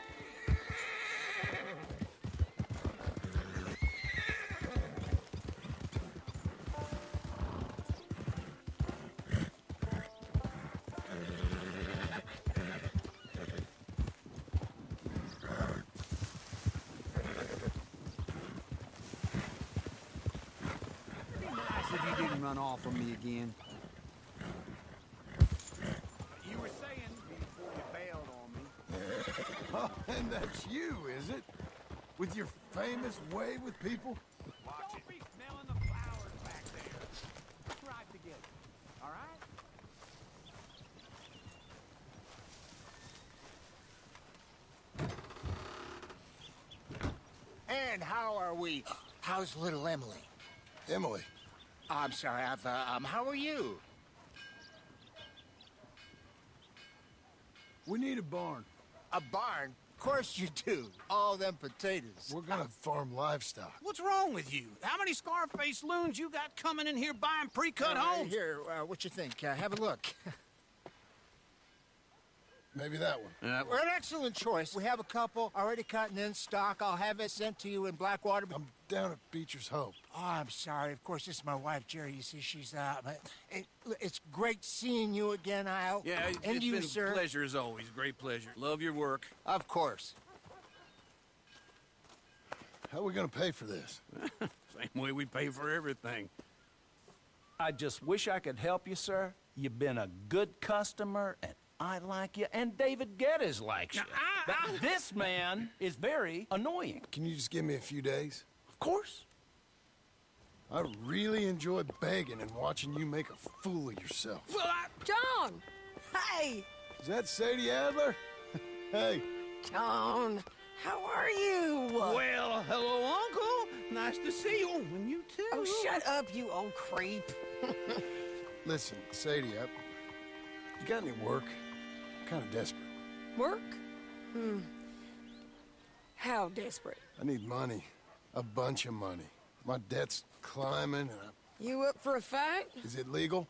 If you didn't run off on me again. You were saying before you bailed on me. Oh, and that's you, is it? With your famous way with people? Don't be smelling the flowers back there. Let's ride together, all right? And how are we? How's little Emily? Emily? I'm sorry, how are you? We need a barn. A barn? Of course you do. All them potatoes. We're gonna farm livestock. What's wrong with you? How many Scarface loons you got coming in here buying pre-cut homes? Here, what you think? Have a look. Maybe that one. We're an excellent choice. We have a couple already cut and in stock. I'll have it sent to you in Blackwater. I'm down at Beecher's Hope. Oh, I'm sorry. Of course, this is my wife, Jerry. You see, she's it's great seeing you again, Al. Yeah, and it's you, been sir. a pleasure as always. Great pleasure. Love your work. Of course. How are we gonna pay for this? Same way we pay for everything. I just wish I could help you, sir. You've been a good customer, and I like you, and David Geddes likes you. But this man is very annoying. Can you just give me a few days? Of course. I really enjoy begging and watching you make a fool of yourself. Well, John! Hey! Is that Sadie Adler? Hey. John, how are you? Well, hello, Uncle. Nice to see you. And you too. Oh, shut up, you old creep. Listen, Sadie, you got any work? I'm kind of desperate. Work? How desperate? I need money. A bunch of money. My debt's climbing and You up for a fight? Is it legal?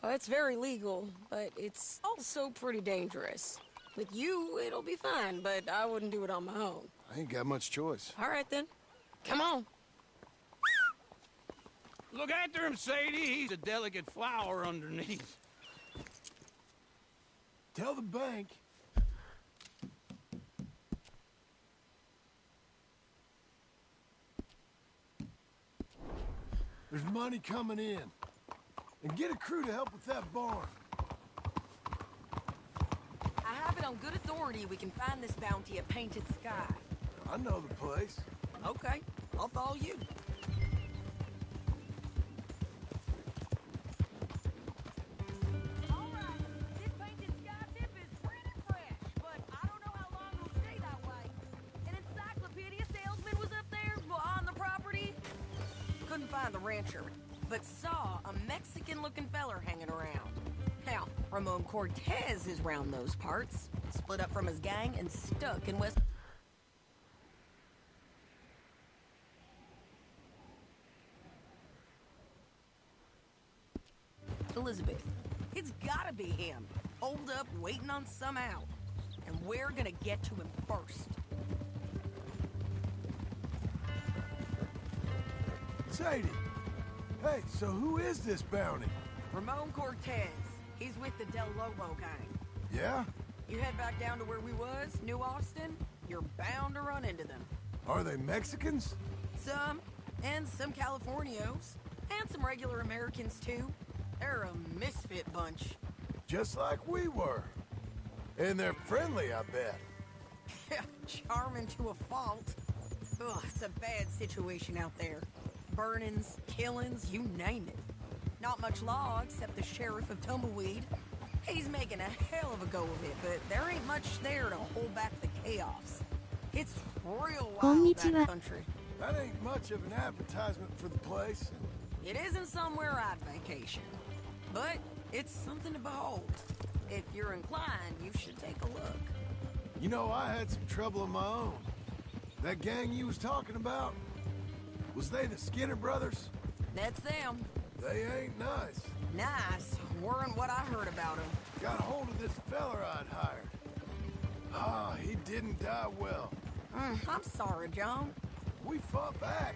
Oh, it's very legal, but it's also pretty dangerous. With you, it'll be fine, but I wouldn't do it on my own. I ain't got much choice. All right, then. Come on. Look after him, Sadie. He's a delicate flower underneath. Tell the bank. There's money coming in. And get a crew to help with that barn. I have it on good authority we can find this bounty at Painted Sky. I know the place. Okay, I'll follow you. Find the rancher, but saw a Mexican-looking feller hanging around. Now, Ramon Cortez is round those parts, split up from his gang and stuck in West... Elizabeth. It's gotta be him. Holed up, waiting on some out. And we're gonna get to him first. Sadie! Hey, so who is this bounty? Ramon Cortez. He's with the Del Lobo gang. Yeah? You head back down to where we was, New Austin, you're bound to run into them. Are they Mexicans? Some, and some Californios, and some regular Americans too. They're a misfit bunch. Just like we were. And they're friendly, I bet. Charming to a fault. Ugh, it's a bad situation out there. Burnings, killings, you name it. Not much law except the sheriff of Tumbleweed. He's making a hell of a go of it, but there ain't much there to hold back the chaos. It's real wild, こんにちは。 that country. That ain't much of an advertisement for the place. It isn't somewhere I'd vacation, but it's something to behold. If you're inclined, you should take a look. You know, I had some trouble of my own. That gang you was talking about, was they the Skinner brothers? That's them. They ain't nice. Nice. Weren't what I heard about them. Got a hold of this feller I'd hired. Ah, he didn't die well. I'm sorry, John. We fought back.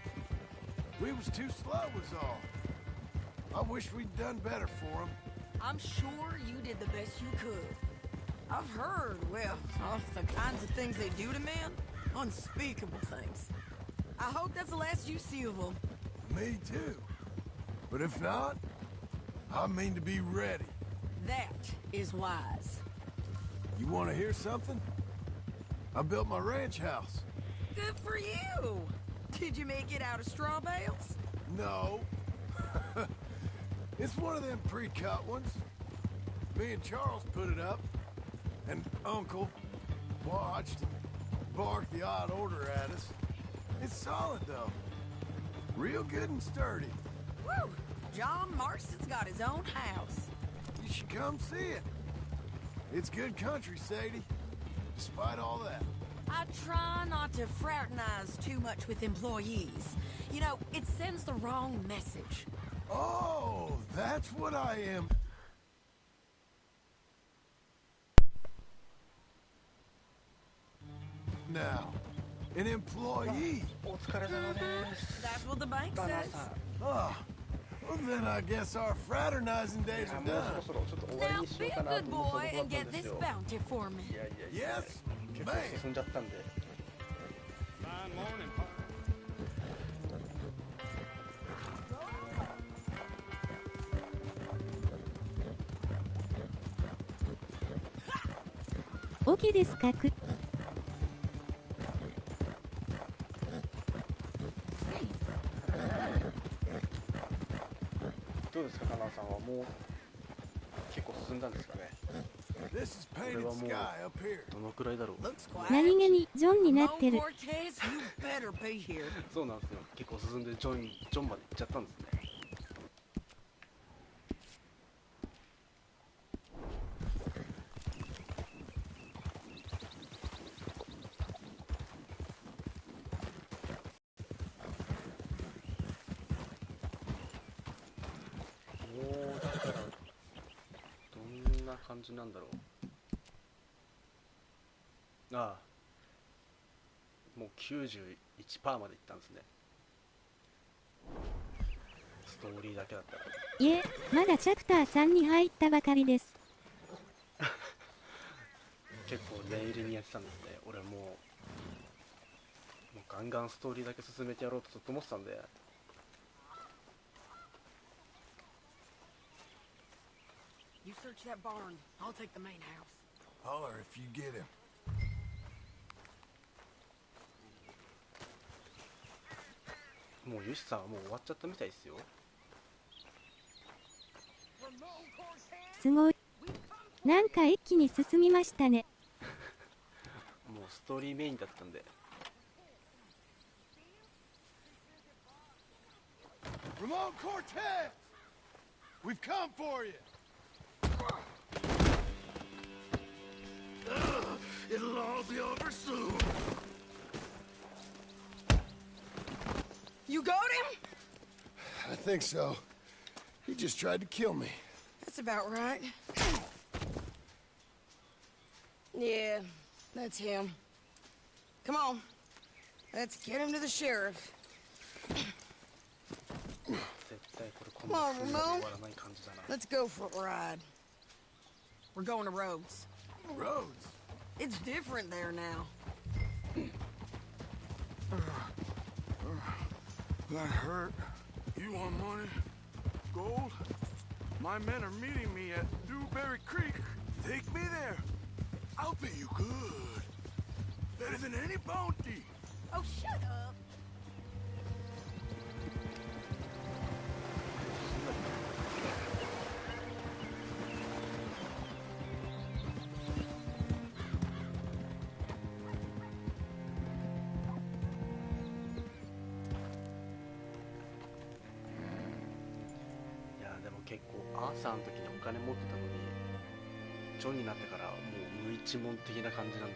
We was too slow was all. I wish we'd done better for him. I'm sure you did the best you could. I've heard, well, the kinds of things they do to men. Unspeakable things. I hope that's the last you see of them. Me too. But if not, I mean to be ready. That is wise. You want to hear something? I built my ranch house. Good for you. Did you make it out of straw bales? No. It's one of them pre-cut ones. Me and Charles put it up, and Uncle watched and barked the odd order at us. It's solid, though. Real good and sturdy. Woo! John Marston's got his own house. You should come see it. It's good country, Sadie. Despite all that. I try not to fraternize too much with employees. You know, it sends the wrong message. Oh, that's what I am. Now, an employee. That's what the bank says. Oh, well then I guess our fraternizing days are done. Now be a good boy and get this bounty for me. Yes, 結構進んじゃったんで。Fine morning. オケですかく。どうですか、カナンさんはもう結構進んだんですかね。これはもうどのくらいだろう。何気にジョンになってる。そうなんですよ。結構進んでジョンまで行っちゃったんですね。感じなんだろう。ああ、もう 91% までいったんですね。ストーリーだけだったら。いえ、まだチャプター3に入ったばかりです。結構念入りにやってたんですね。俺もうガンガンストーリーだけ進めてやろうとずっと思ってたんで。You search that barn. I'll take the main house. Holler if you get him. もうユシさんはもう終わっちゃったみたいですよ。すごい。なんか一気に進みましたね。もうストーリーメインだったんで。Ramon Cortez! We've come for you! It'll all be over soon. You got him? I think so. He just tried to kill me. That's about right. Yeah, that's him. Come on. Let's get him to the sheriff. Come on, Ramon. Let's go for a ride. We're going to Rhodes. Rhodes? It's different there now. That hurt. You want money? Gold? My men are meeting me at Dewberry Creek. Take me there. I'll pay you good. Better than any bounty. Oh, shut up. アーサーの時にお金持ってたのにジョンになってからもう無一文的な感じなんで。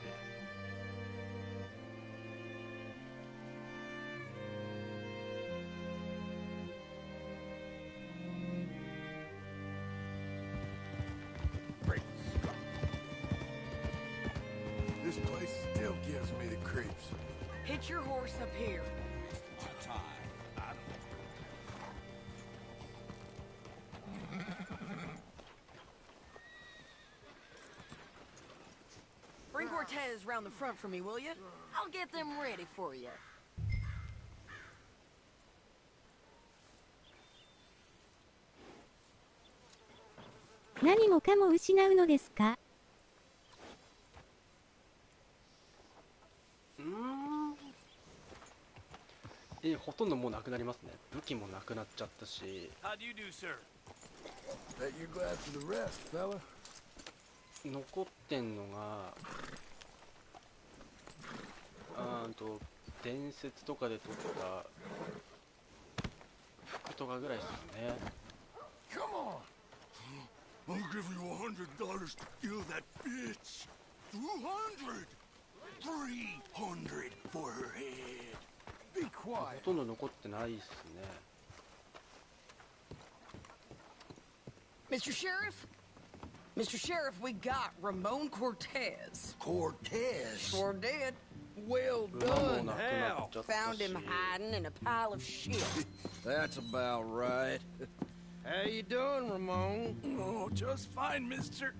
This place still gives me the creeps. Hitch your horse up here. Bring Cortez round the front for me, will you? I'll get them ready for you. 何もかも失うのですか？ほとんどもうなくなりますね。武器もなくなっちゃったし。 How do you do, sir? Bet you're glad for the rest, fella. 残ってんのが伝説とかで取った服とかぐらいですよね。 Come on! I'll give you $100 to kill that bitch. 200! 300 for her head. Be ほ quiet. とんど残ってないですね。 Mr. Sheriff? Mr. Sheriff, we got Ramon Cortez. Cortez? Sure did. Well done. How? Found him hiding in a pile of shit. That's about right. How you doing, Ramon? Oh, just fine, mister.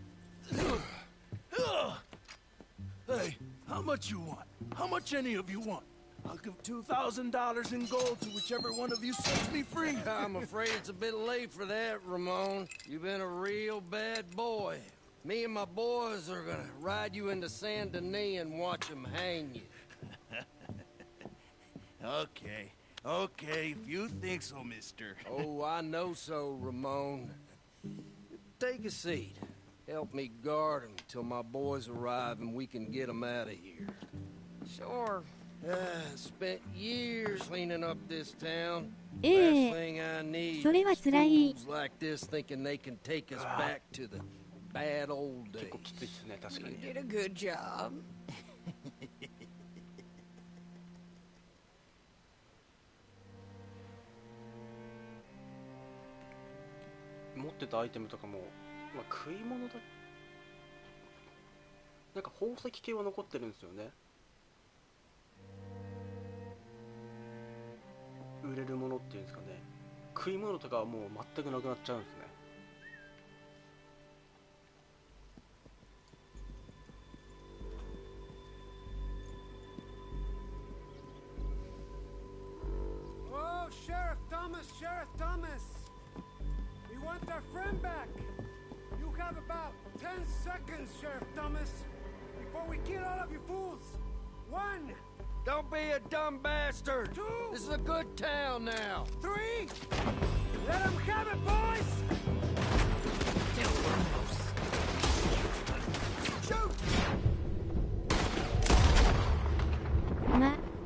Hey, how much you want? How much any of you want? I'll give $2,000 in gold to whichever one of you sets me free. I'm afraid it's a bit late for that, Ramon. You've been a real bad boy. Me and my boys are gonna ride you into Saint Denis and watch them hang you. Okay. Okay, if you think so, mister. Oh, I know so, Ramon. Take a seat. Help me guard them till my boys arrive and we can get them out of here. Sure. Spent years cleaning up this town. ええ、 Last thing I need それは is 辛い。 fools like this thinking they can take us back to the bad old days. 結構きついですね、確か You に。 did a good job. 持ってたアイテムとかも、まあ、食い物だ。なんか宝石系は残ってるんですよね。売れるものっていうんですかね。食い物とかはもう全くなくなっちゃうんですね。Oh, Sheriff Thomas, Sheriff Thomas! We want our friend back. You have about 10 seconds, Sheriff Thomas, before we kill all of you fools. 1, Don't be a dumb bastard. 2, This is a good town now. 3. Let them have it, boys! Shoot!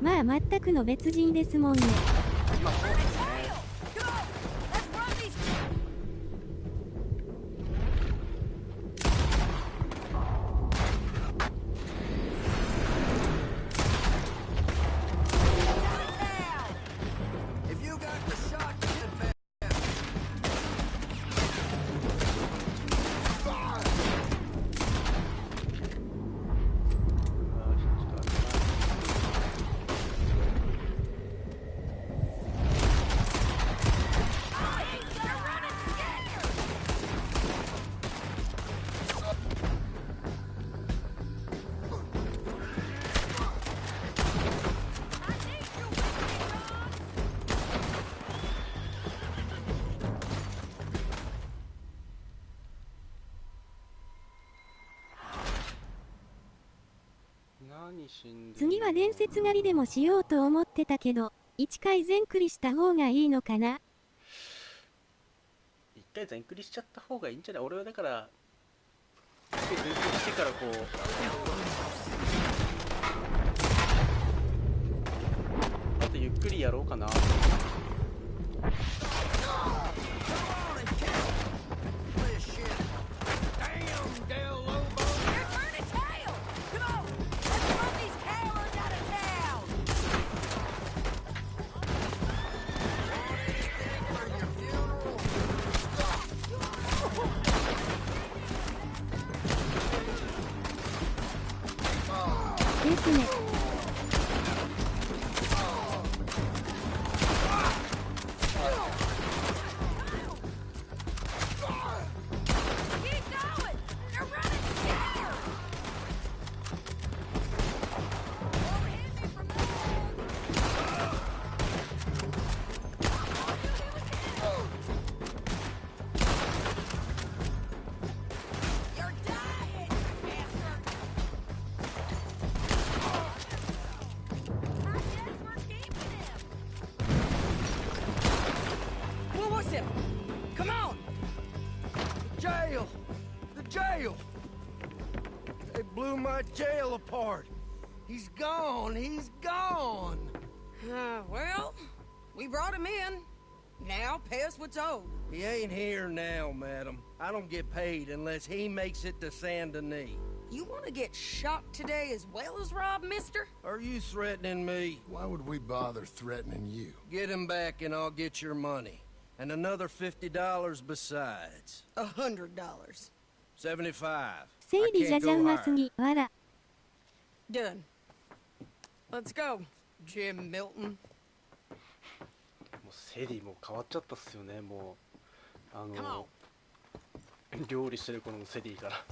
まあ全くの別人ですもんね。次は伝説狩りでもしようと思ってたけど、1回全クリした方がいいのかな。一回全クリしちゃった方がいいんじゃない？俺はだから全クリしてからこうあとゆっくりやろうかな。ですね。Come on! The jail! The jail! They blew my jail apart. He's gone. He's gone. Well, we brought him in. Now pay us what's owed. He ain't here now, madam. I don't get paid unless he makes it to Saint Denis. You want to get shot today as well as rob, mister? Are you threatening me? Why would we bother threatening you? Get him back and I'll get your money. And another $50 besides. $100. 75. 整理じゃじゃうますぎ、わら。Done. Let's go, Jim Milton. もうセリも変わっちゃったっすよね。もう料理してるこのセリから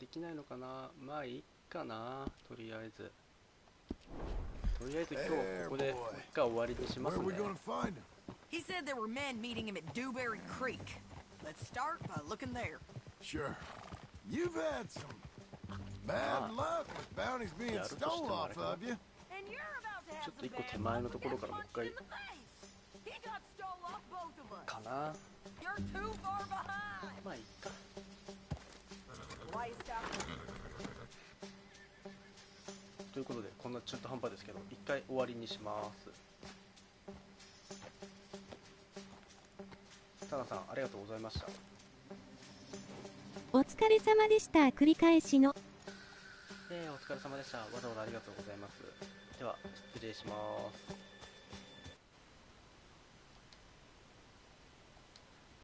できないのかな。まあいいかな。とりあえず今日ここで一回終わりにしますね。He said there were men meeting him at Dewberry Creek. Let's start by looking there. Sure. You've had some bad luck with bounties being stole off of you. ちょっと一個手前のところからもう一回かな。まあいいか。ということでこんな中途半端ですけど一回終わりにします。タナさんありがとうございました。お疲れ様でした。繰り返しの。お疲れ様でした。わざわざありがとうございます。では失礼します。